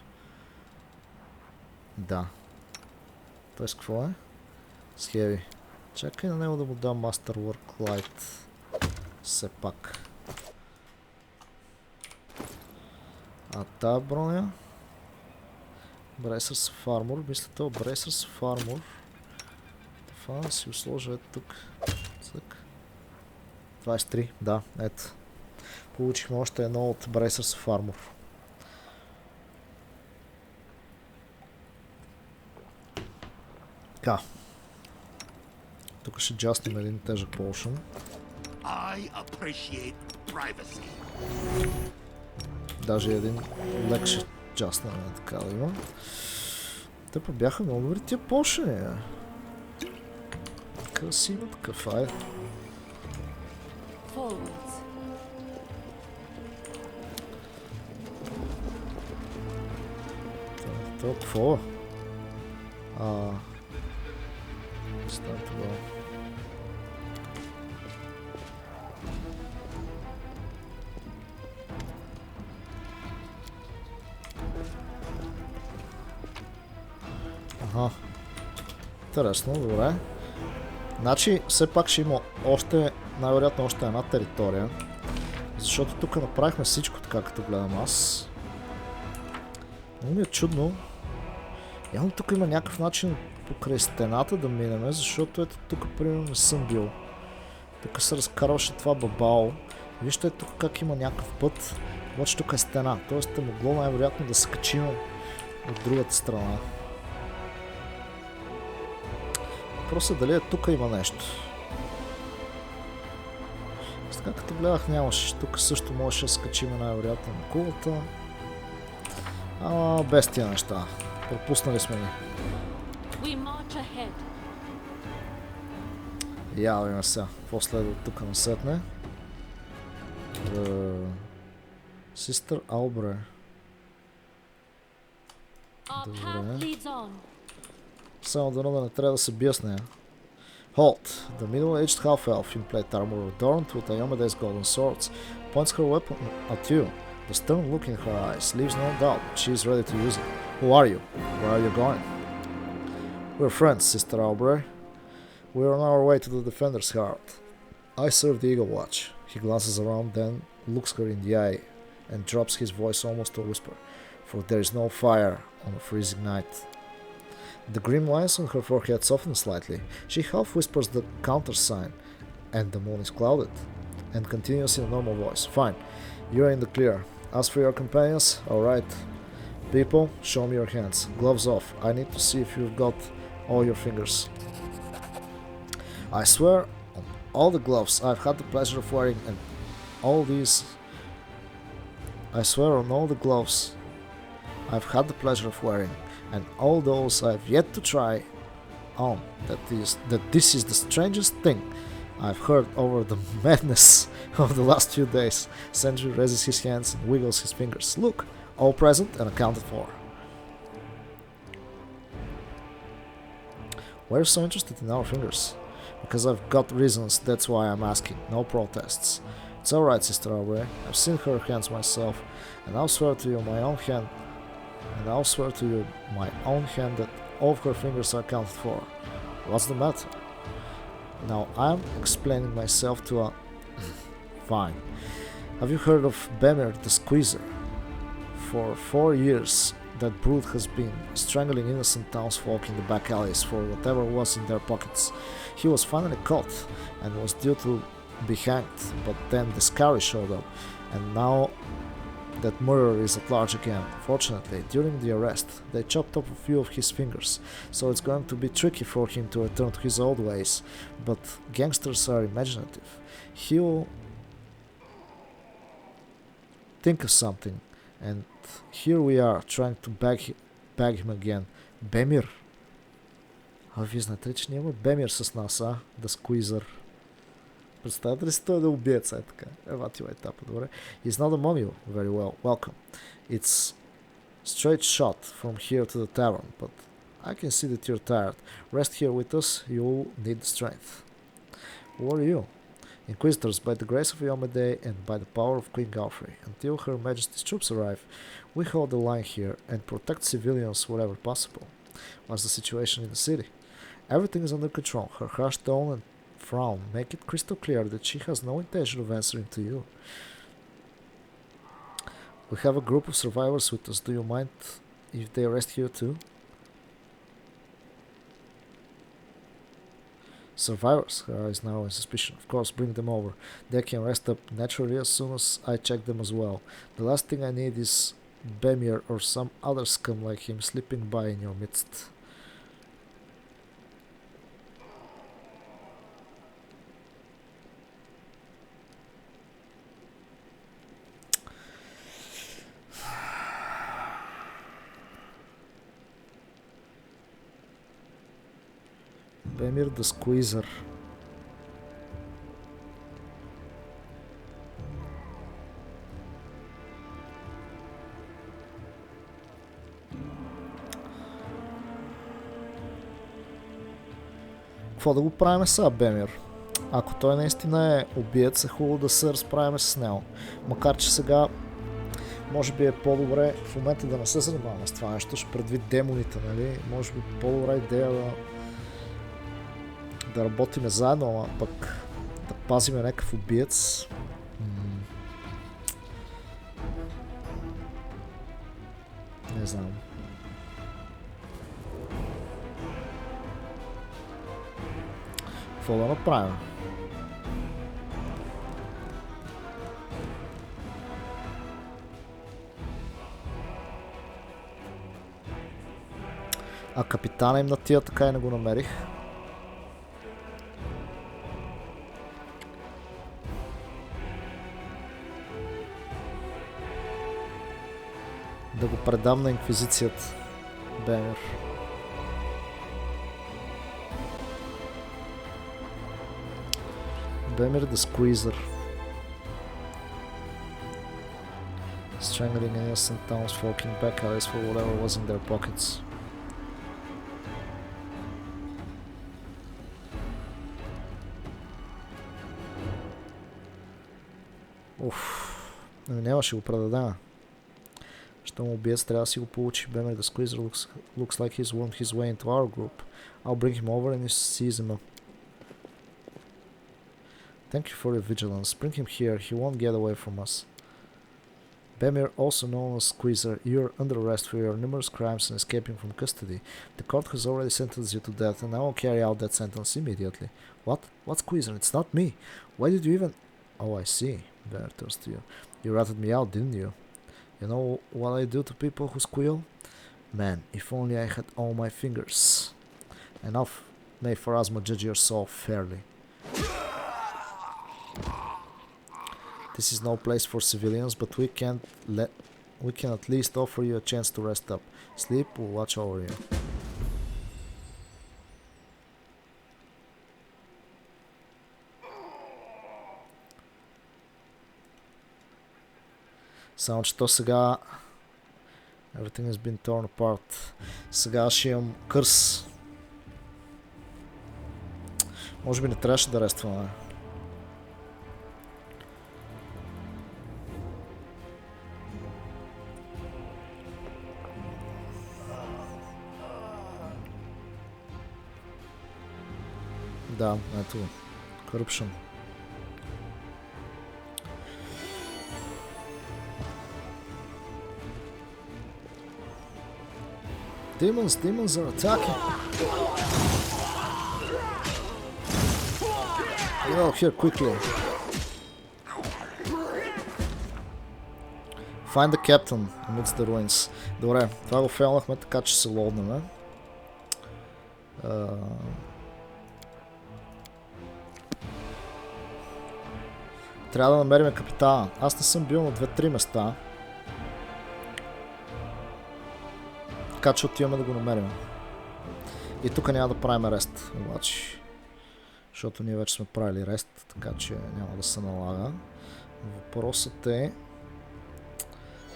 Да. Тоест какво е? С Heavy. Чакай на него да му дам Masterwork Light. Все пак. А тази броня? Bracers of Armor. Мисля това Bracers of Armor. Това да си го сложа ето тук. Цък. 23. Да, ето. Получихме още едно от Bracers of Armor. Така. Тук ще джастим един тежък potion. I appreciate privacy. Даже един лек ще джастнем, така да има. Те па бяха много добри тия potion. Красиво такъв, айде. Forwards. Това какво е? Става това. Аха. Интересно, добре. Значи, все пак ще има още, най-вероятно още една територия. Защото тук направихме всичко така, като гледам аз. Много ми е чудно Явно тук има някакъв начин покрай стената да минеме, защото ето тук примерно не съм бил. Тук се разкарваше това бабао. Вижте тук как има някакъв път, обаче тук е стена, т.е. е могло най-вероятно да се качим от другата страна. Въпросът е дали тук има нещо. Аз така като гледах нямаше, тук също можеше да се качим най-вероятно на кулата. Без тия неща. Пропуснали сме ни. Я видим сега, какво следва тук насетне. Систър Албре. Добре. Само да не трябва да се бия с нея. Halt! The middle-aged half-elf in plate armor adorned with Iomede's golden swords points her weapon at you. The stern look in her eyes leaves no doubt she is ready to use it. Who are you? Where are you going? We're friends, Sister Albre. We're on our way to the Defender's Heart. I serve the Eagle Watch. He glances around, then looks her in the eye and drops his voice almost to a whisper, for there is no fire on a freezing night. The grim lines on her forehead soften slightly. She half whispers the countersign, and the moon is clouded, and continues in a normal voice. Fine, you're in the clear. As for your companions, alright. People, show me your hands. Gloves off. I need to see if you've got all your fingers. I swear on all the gloves I've had the pleasure of wearing and all these... I swear on all the gloves I've had the pleasure of wearing and all those I've yet to try on that this is the strangest thing I've heard over the madness of the last few days. Sentry raises his hands and wiggles his fingers. Look, all present and accounted for. Why are you so interested in our fingers? Because I've got reasons, that's why I'm asking. No protests. It's alright, Sister Aubrey. I've seen her hands myself, and I'll swear to you my own hand that all of her fingers are accounted for. What's the matter? Now I'm explaining myself to a... Fine. Have you heard of Bemir the Squeezer? For 4 years, that brute has been strangling innocent townsfolk in the back alleys for whatever was in their pockets. He was finally caught and was due to be hanged, but then the Scary showed up, and now that murderer is at large again. Fortunately, during the arrest, they chopped off a few of his fingers, so it's going to be tricky for him to return to his old ways, but gangsters are imaginative. He'll think of something, and here we are, trying to bag him again. Bemir. Вие знаете ли, че няма Бемир с нас, The Squeezer. Представете ли си той да убиеца е така? Еватива етапа, добре. He's not among you. Very well. Welcome. It's straight shot from here to the tavern, but I can see that you're tired. Rest here with us, you'll need the strength. Who are you? Inquisitors, by the grace of Iomedae and by the power of Queen Galfrey. Until Her Majesty's troops arrive, we hold the line here and protect civilians wherever possible. What's the situation in the city? Everything is under control. Her harsh tone and frown make it crystal clear that she has no intention of answering to you. We have a group of survivors with us. Do you mind if they rest here too? Survivors, her eyes narrow in suspicion. Of course, bring them over. They can rest up naturally as soon as I check them as well. The last thing I need is Bemir or some other scum like him slipping by in your midst. Bemir the Squeezer. Какво да го правим сега, Бемир? Ако той наистина е убиец, е хубаво да се разправим с него. Макар че сега може би е по-добре в момента да не се занимаваме с това нещо, ще предвид демоните, нали? Може би по-добра идея да работиме заедно, ама пък да пазиме някакъв убиец. Не знам. Какво да направим? А капитана им на тия така и не го намерих. Да го предам на инквизицията. Бемер. Бемер the Squeezer. Strangling innocent towns, forking back alleys for whatever was in their pockets. Нямаше го предадем. Що му убиец, трябва да си го получи. Бемер the Squeezer looks like he's wormed his way into our group. I'll bring him over and seize him up. Thank you for your vigilance. Bring him here. He won't get away from us. Bemir, also known as Squeezer, you're under arrest for your numerous crimes and escaping from custody. The court has already sentenced you to death, and I will carry out that sentence immediately. What? What Squeezer? It's not me. Why did you even... Oh, I see. Bemir turns to you. You ratted me out, didn't you? You know what I do to people who squeal? Man, if only I had all my fingers. Enough. May Pharasma judge your soul fairly. This is no place for civilians, but we can at least offer you a chance to rest up. Sleep will watch over you. Само че то сега... Everything has been torn apart. Сега ще имам кърс. Може би не трябваше да рестваме. Да, ето го. Corruption. Demons are attacking. Get out here quickly. Find the captain amidst the ruins. Добре, това го фейлнахме, така че се лоуднем. Трябва да намерим капитана. Аз не съм бил на 2-3 места. Така че отиваме да го намерим. И тук няма да правим рест, обаче. Защото ние вече сме правили рест, така че няма да се налага. Въпросът е...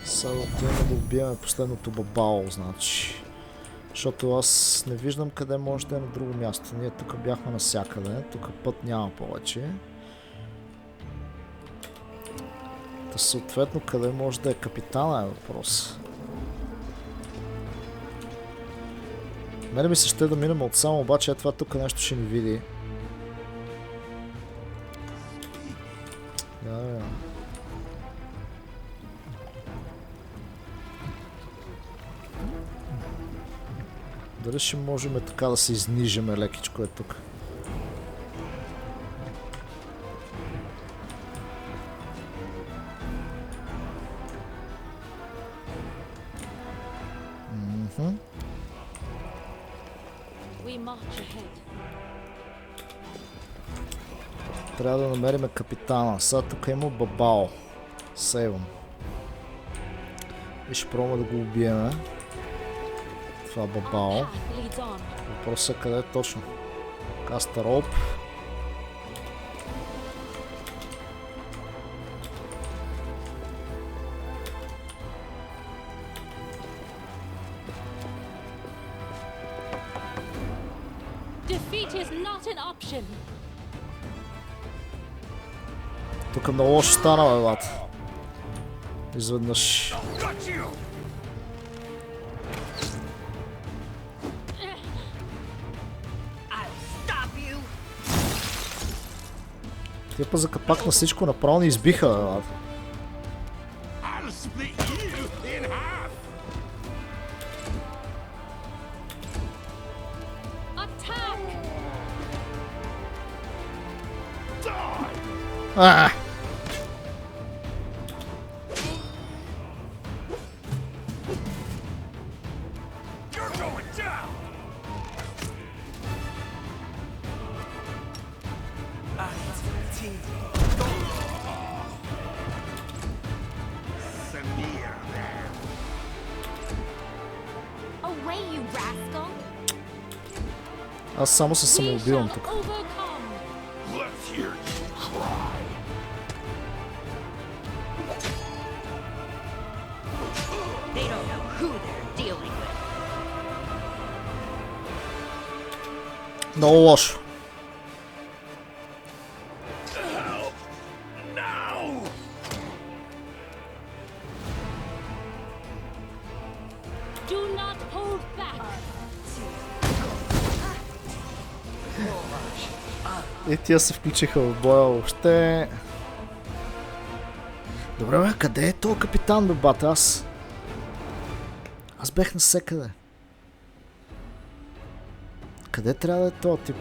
Сега отиваме да убием последното бабало, значи. Защото аз не виждам къде може да е на друго място. Ние тук бяхме навсякъде, тук път няма повече. Та съответно къде може да е капитана е въпрос. Мене ми се ще да минем отсам, обаче това тук нещо ще ни види. Да. Дали ще можем така да се изнижиме лекичко е тук. Трябва да намерим капитана. Сега тук има бабао. Сейвам. И ще пробваме да го убиеме. Това бабао. Въпросът е къде е точно. Каста роуп. Defeat is not an option. Тук много лошо стана, бе, бат. Изведнъж. Тия па за капак на всичко направо ни избиха, бе, бат. А! You're going down! Samia, man. Away, you rascal! Аз само се We самоубивам shall тук. overcome. Let's hear you cry. They don't know who they're dealing with. Много лошо. Now! Do not hold back. И тия се включиха в боя въобще. Добре, бе, къде е този капитан, бе, бата? Аз бех навсекъде. Къде трябва да е този тип?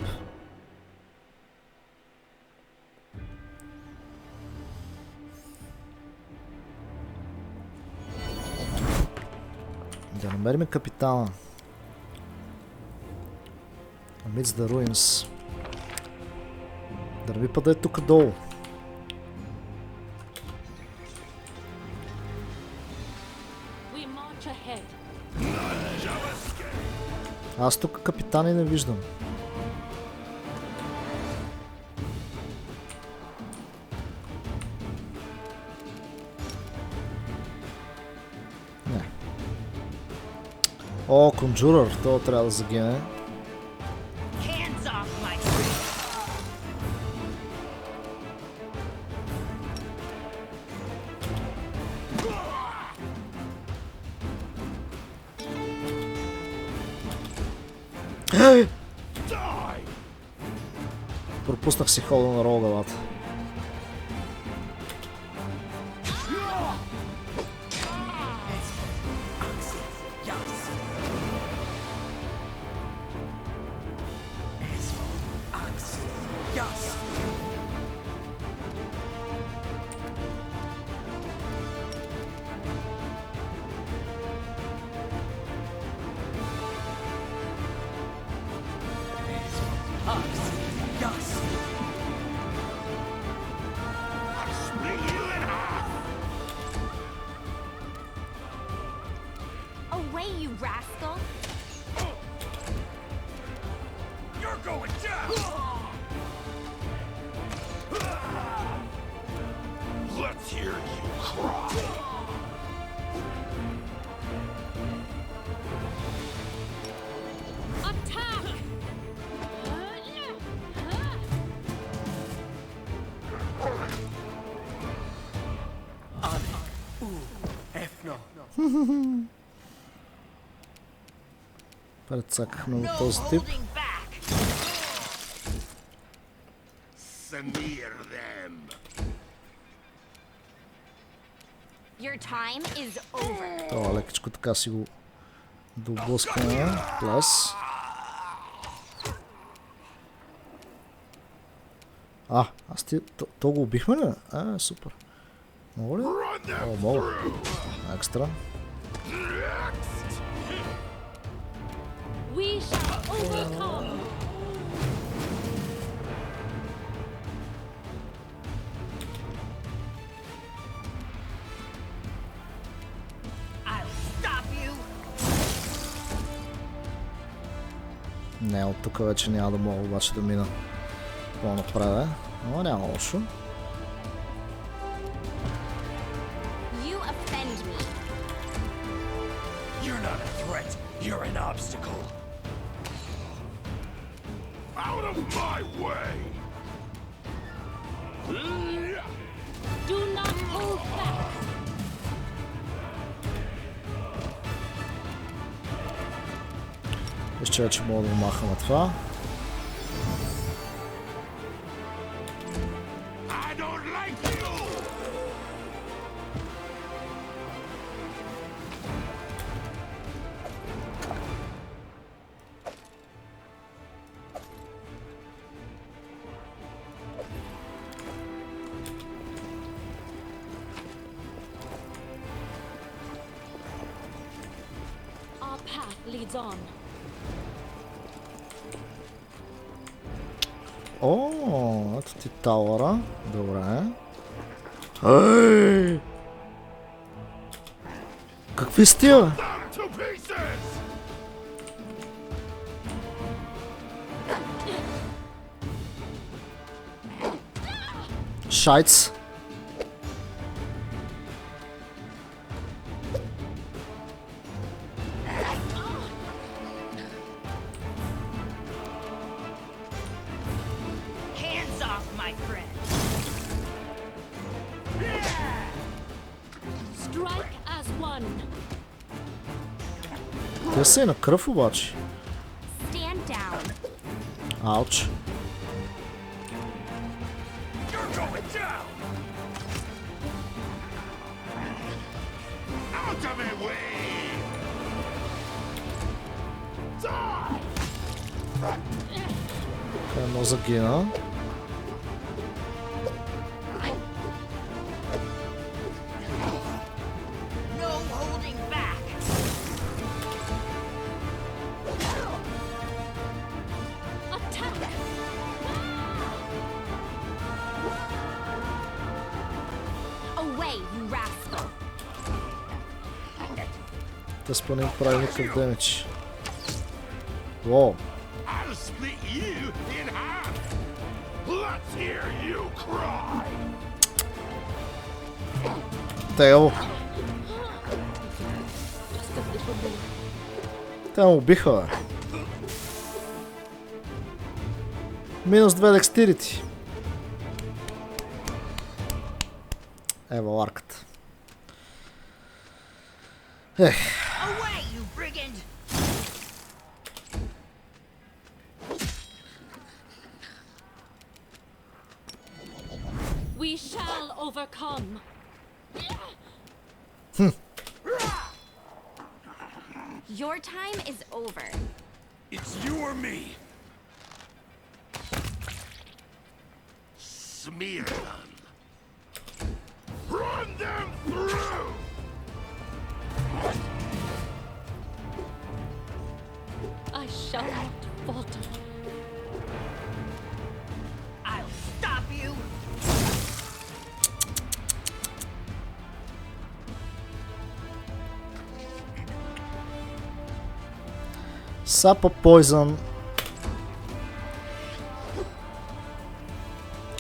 Да намерим капитана. Amidst the ruins. Да не би па да е тук долу. We march ahead. Аз тук капитани не виждам. Не. О, Conjurer, това трябва да загине. Hands off my Пропуснах си хода на рол главата. Away, you rascal! You're going down! Let's hear you cry. Attack! Прецакахме на този тип. holding back. Samir them. Your time is over. Това лекичко така си го доблъскаме. Плес. Аз ти... То го убихме ли? Супер. Мога ли? О, мога. Екстра. We shall overcome. I'll stop you. Не, от тук вече няма да мога обаче да мина по-напред. Но няма лошо. You offend me. You're not a threat. You're an obstacle. Out of my way! Do not hold back. Вижте вече мога да го махаме това. I don't like you! leads on. О, ето ти тауъра. Добре. Ей! Какви сте, бе? Шайц. Hands off, my friend. Strike as one. Те са и на кръв обаче. Stand down. Ауч. You're going down! Out of my way! Die! Едно загина. No holding back. Attack. Away, you rascal. Да спънем прави никакъв демидж. Воу. I'll split you in half! Let's hear you cry! Тейл. Just a little more. Те му убиха, бе. Минус 2 декстерити. Ева арката. Ех. Away, you brigand. We shall overcome. Your time is over. It's you or me. Smear them. Run them through! I shall not falter. I'll stop you. Сапа Poison.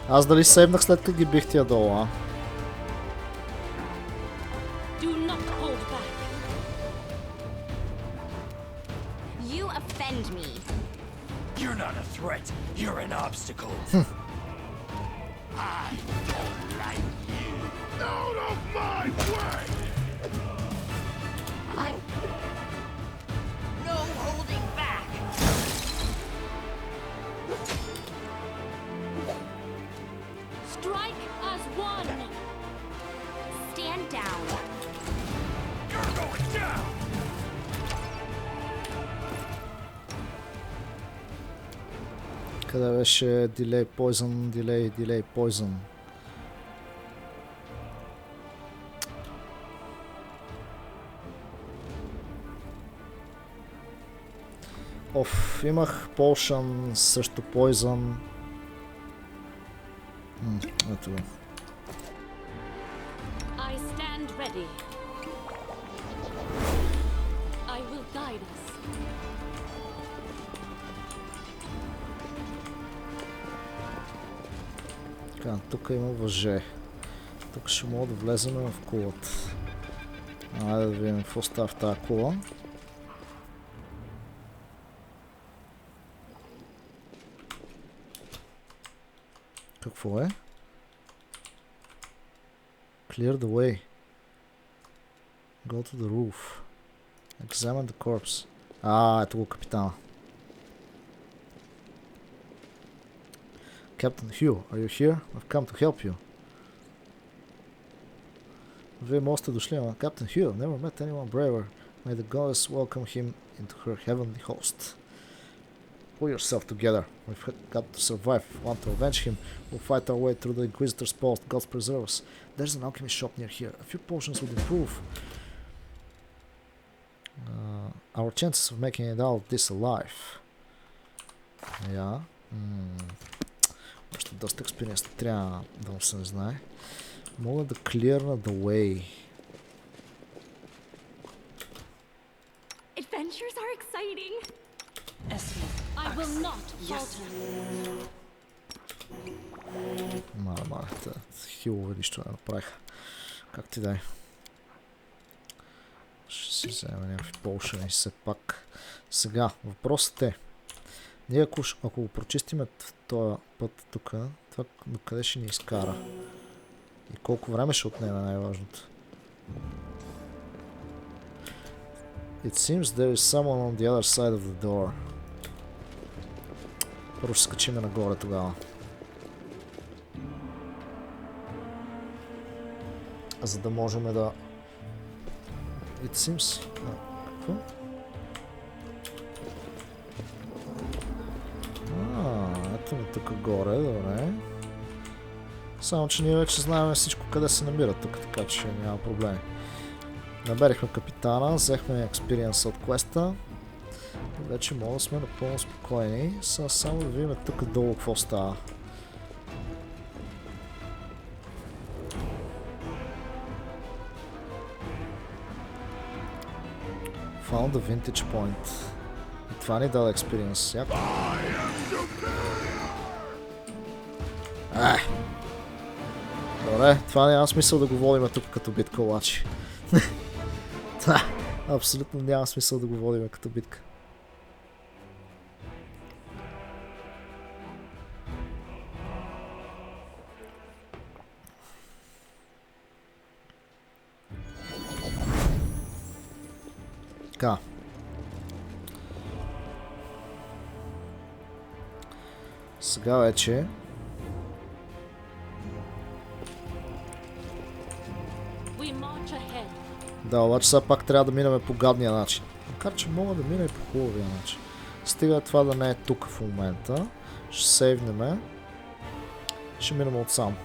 Аз дали сейвнах след като ги бих тия долу, а? Do not hold back. You offend me. You're not a threat. You're an obstacle. I don't like you. Out of my way! No holding back. Strike as one. Stand down. You're going down! Къде беше Delay Poison, Delay Poison? Оф, имах Potion срещу Poison. Ето го. I stand ready. I will guide us. Така, тук има въже. Тук ще мога да влезем в кулата. Айде да видим какво става в тази кула. Какво е? Clear the way. Go to the roof. Examine the corpse. Ето го капитана. Captain Hugh, are you here? I've come to help you. Вие може сте дошли, ама Captain Hugh, never met anyone braver. May the goddess welcome him into her heavenly host. Pull yourself together. We've got to survive. Want to avenge him? We'll fight our way through the Inquisitor's post. God preserve us. There's an alchemy shop near here. A few potions would improve. Our chances of making it out of this alive. Още доста експириенс трябва да му се не знае. Мога да клирна the way. Adventures are exciting. I will not falter. Маля, хилове нищо не направиха. Как ти дай? Ще си вземем някакви полшени все пак. Сега, въпросът е. Ние ако го прочистиме в този път тук, това до къде ще ни изкара? И колко време ще отнеме най-важното? It seems there is someone on the other side of the door. Първо ще скачиме нагоре тогава. За да можем да... It seems... Какво? Ето ми тук горе, добре. Само, че ние вече знаем всичко къде се намира тук, така че няма проблеми. Наберихме капитана, взехме експириенса от квеста. И вече мога да сме напълно спокойни. Само да видим тук долу какво става. Found the vintage point. И това ни даде експириенс. Яко. Добре, това няма смисъл да го водим тук като битка обаче. Абсолютно няма смисъл да го водим като битка. Така. Сега вече да, обаче сега пак трябва да минаме по гадния начин. Макар че мога да мина и по хубавия начин. Стига това да не е тук в момента. Ще сейвнеме. Ще минем отсам.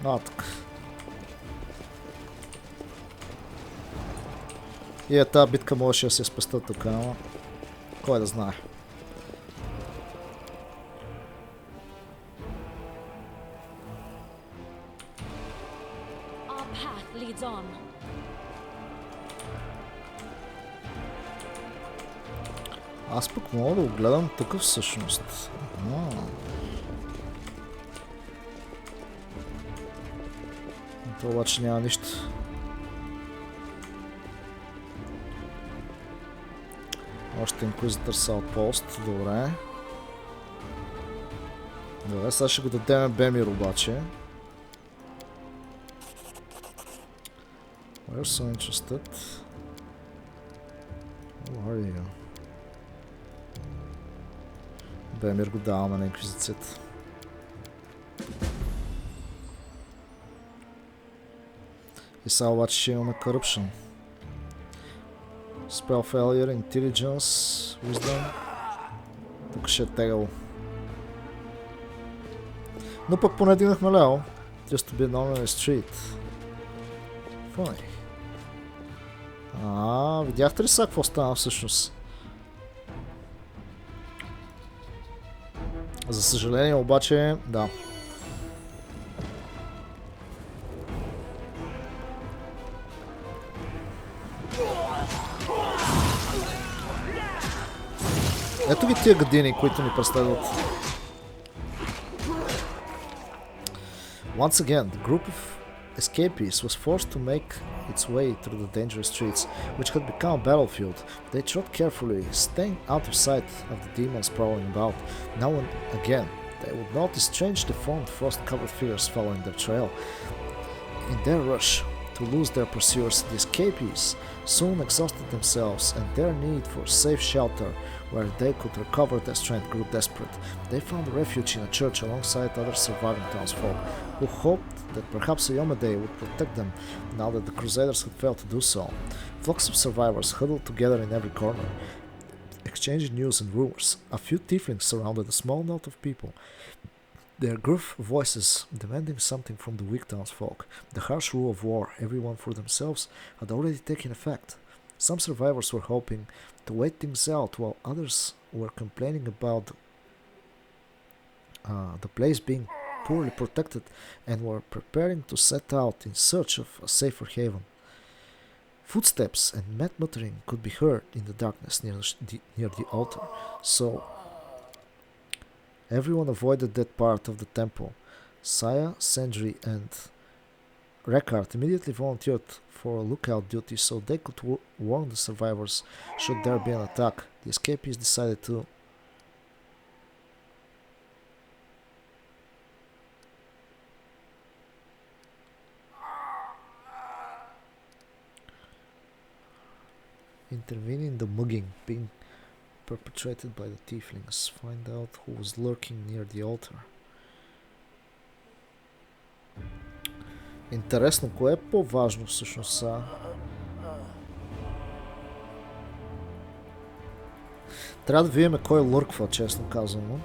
Тук. И тази битка можеше да се спеста тук, но кой да знае. Аз пък мога да го гледам тук всъщност. Това обаче няма нищо. Още инквизитър Саутпост, добре. Добре, сега ще го дадем Бемир обаче. We're so interested. Who are you? Бемир го даваме на инквизицията. И сега обаче ще имаме Corruption. Spell Failure, Intelligence, Wisdom. Тук ще е тегало. Но пък поне дигнахме лево. Just to be known on the street. Funny. Видяхте ли сега какво стана всъщност? За съжаление обаче, да. Ето ги тия гадини, които ни преследват. Once again, the group of escapees was forced to make its way through the dangerous streets, which had become a battlefield. They trod carefully, staying out of sight of the demons prowling about. Now and again, they would notice strange deformed frost-covered figures following their trail. In their rush to lose their pursuers, the escapees soon exhausted themselves, and their need for safe shelter where they could recover their strength grew desperate. They found refuge in a church alongside other surviving townsfolk, who hoped that perhaps a Yomade would protect them now that the Crusaders had failed to do so. Flocks of survivors huddled together in every corner, exchanging news and rumors. A few tieflings surrounded a small knot of people, Their gruff voices demanding something from the weak townsfolk. The harsh rule of war, everyone for themselves, had already taken effect. Some survivors were hoping to wait things out, while others were complaining about the place being poorly protected and were preparing to set out in search of a safer haven. Footsteps and mad muttering could be heard in the darkness near the altar, so everyone avoided that part of the temple. Saya, Sendri, and Rekard immediately volunteered for a lookout duty so they could warn the survivors should there be an attack. The escapees decided to intervene in the mugging being perpetrated by the tieflings. Find out who was lurking near the altar. Интересно, кое е по-важно всъщност са? Трябва да видим кой лърква, честно казано.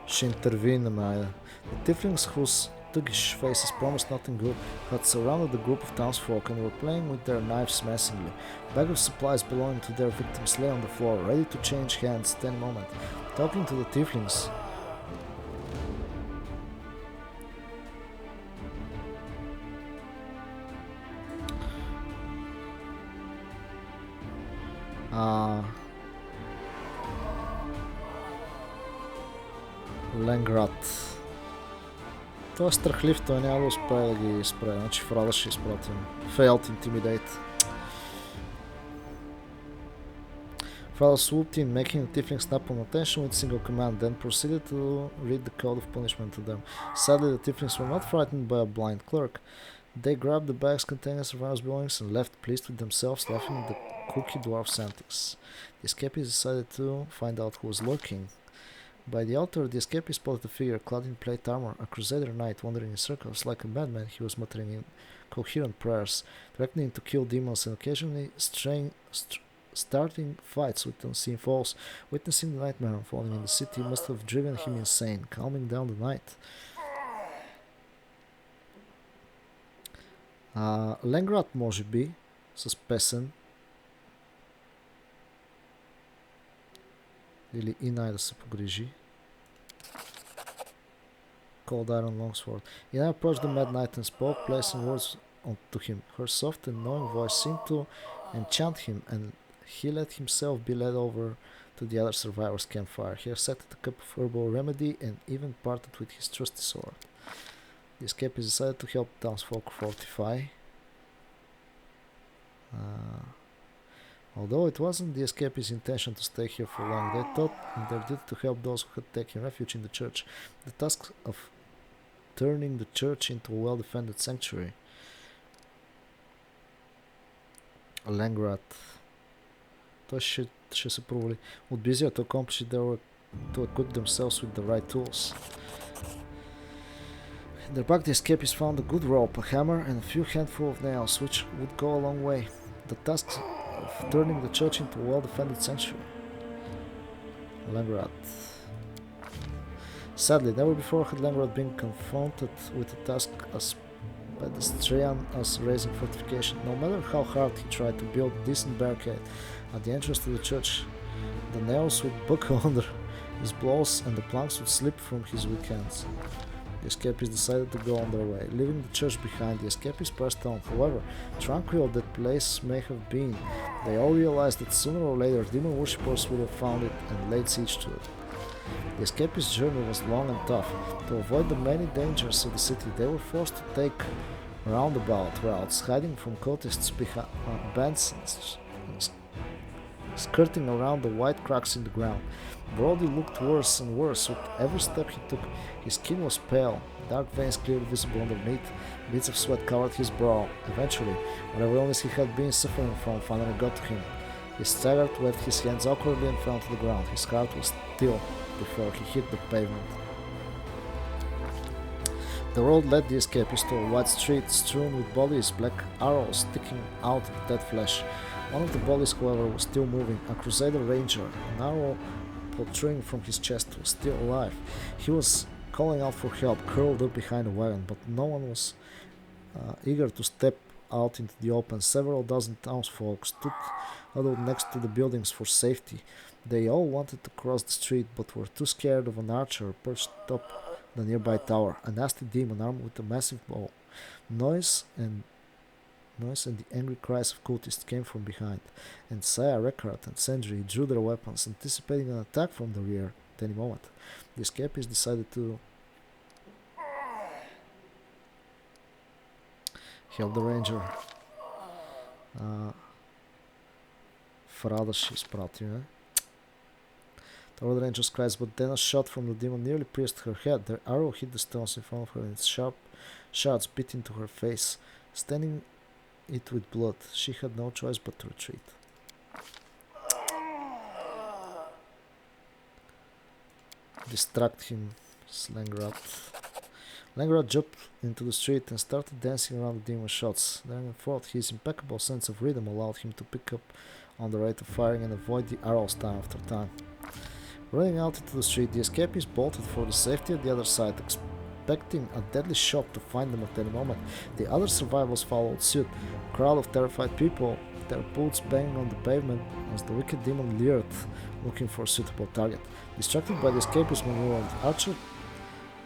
She intervened, Maya. The tieflings whose thuggish faces promised nothing good had surrounded the group of townsfolk and were playing with their knives menacingly. Bags of supplies belonging to their victims lay on the floor, ready to change hands at any moment. Talking to the tieflings, Ленград. Той е страхлив, той няма да успее да ги спре. Значи в Рада ще изпратим. Failed Intimidate. Father swooped in, making the tiefling snap on attention with a single command, then proceeded to read the code of punishment to them. Sadly, the tieflings were not frightened by a blind clerk. They grabbed the bags containing survivors' belongings and left, pleased with themselves, laughing at the cookie dwarf's antics. The escapees decided to find out who was lurking. By the altar, the escapee spotted a figure clad in plate armor, a crusader knight wandering in circles. Like a madman, he was muttering incoherent prayers, threatening to kill demons and occasionally starting fights with unseen foes. Witnessing the nightmare unfolding in the city must have driven him insane, calming down the night. Ленград, може би, с песен. Или Инай да се погрижи. Cold Iron Longsword. Inai approached the Mad Knight and spoke, placing words onto him. Her soft and knowing voice seemed to enchant him, and he let himself be led over to the other survivors' campfire. He accepted a cup of herbal remedy and even parted with his trusty sword. The escapees decided to help townsfolk fortify. Although it wasn't the escapees' intention to stay here for long, they thought in their duty to help those who had taken refuge in the church. The task of turning the church into a well-defended sanctuary. Ленград. Той ще се провали. От Busier to accomplish it, they were to equip themselves with the right tools. In their back, the escapees found a good rope, a hammer, and a few handful of nails, which would go a long way. The task of turning the church into a well-defended sanctuary. Ленград. Sadly, never before had Ленград been confronted with a task as pedestrian as raising fortification. No matter how hard he tried to build a decent barricade at the entrance to the church, the nails would buckle under his blows and the planks would slip from his weak hands. The escapees decided to go on their way, leaving the church behind. The escapees pressed on. However, tranquil that place may have been, they all realized that sooner or later demon worshippers would have found it and laid siege to it. The escapees' journey was long and tough. To avoid the many dangers of the city, they were forced to take roundabout routes, hiding from cultists behind bands skirting around the white cracks in the ground. Brody looked worse and worse with every step he took. His skin was pale, dark veins clearly visible underneath. Beads of sweat covered his brow. Eventually, whatever illness he had been suffering from finally got to him. He staggered, waved his hands awkwardly and fell to the ground. His heart was still before he hit the pavement. The road led the escapees to a wide street strewn with bodies, black arrows sticking out of dead flesh. One of the bodies, however, was still moving. A Crusader Ranger, an arrow protruding from his chest, was still alive. He was calling out for help, curled up behind a wagon, but no one was eager to step out into the open. Several dozen townsfolk stood huddled next to the buildings for safety. They all wanted to cross the street, but were too scared of an archer perched up the nearby tower, a nasty demon armed with a massive bow. Noise and the angry cries of cultists came from behind, and Saya, Rekard, and Sendri drew their weapons, anticipating an attack from the rear at any moment. The escapees decided to help the ranger. Фрада ще изпратиме. The Lord Ranger's cries, but then a shot from the demon nearly pierced her head. The arrow hit the stones in front of her, and its sharp shards bit into her face, staining it with blood. She had no choice but to retreat. Distract him, Langrad. Langrad jumped into the street and started dancing around the demon's shots. Then and forth, his impeccable sense of rhythm allowed him to pick up on the rate of firing and avoid the arrows time after time. Running out into the street, the escapees bolted for the safety at the other side, expecting a deadly shot to find them at any moment. The other survivors followed suit. A crowd of terrified people, their boots banging on the pavement as the wicked demon leered, looking for a suitable target. Distracted by the escapees' maneuver, the archer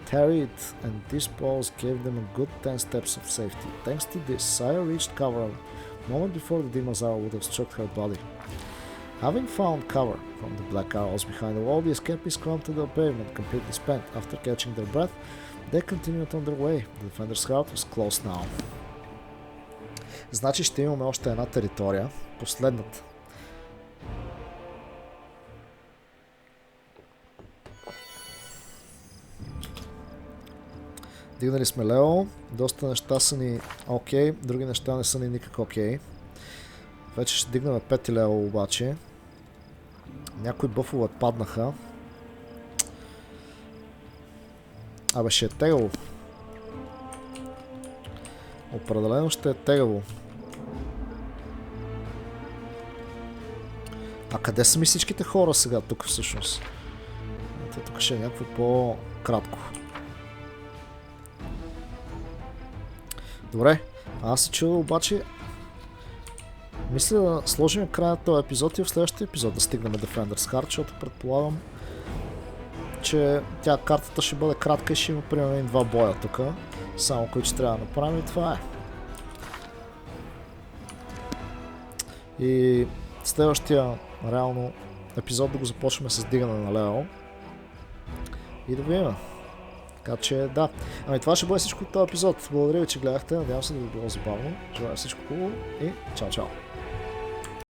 tarried, and these balls gave them a good 10 steps of safety. Thanks to this, Saya reached cover a moment before the demon's arrow would have struck her body. Having found cover from the black arrows behind the wall, the escapees climbed to the pavement, completely spent. After catching their breath, they continued on their way. The defender's heart was close now. Значи ще имаме още една територия, последната. Дигнали сме лево, доста неща са ни окей, други неща не са ни никак окей. Вече ще дигнем 5 лево обаче. Някои бъфове паднаха. Абе ще е тегаво. Определено ще е тегаво. А къде са ми всичките хора сега тук всъщност? Тук ще е някакво по-кратко. Добре, аз се чува обаче. Мисля да сложим края на този епизод и в следващия епизод да стигнем Defender's Heart, защото предполагам, че тя картата ще бъде кратка и ще има примерно 2 боя тук, само които ще трябва да направим и това е. И следващия реално епизод да го започваме с дигане на лево и да видим. Така че да. Ами това ще бъде всичко от този епизод. Благодаря ви, че гледахте. Надявам се да ви било забавно. Желая всичко хубаво и чао-чао.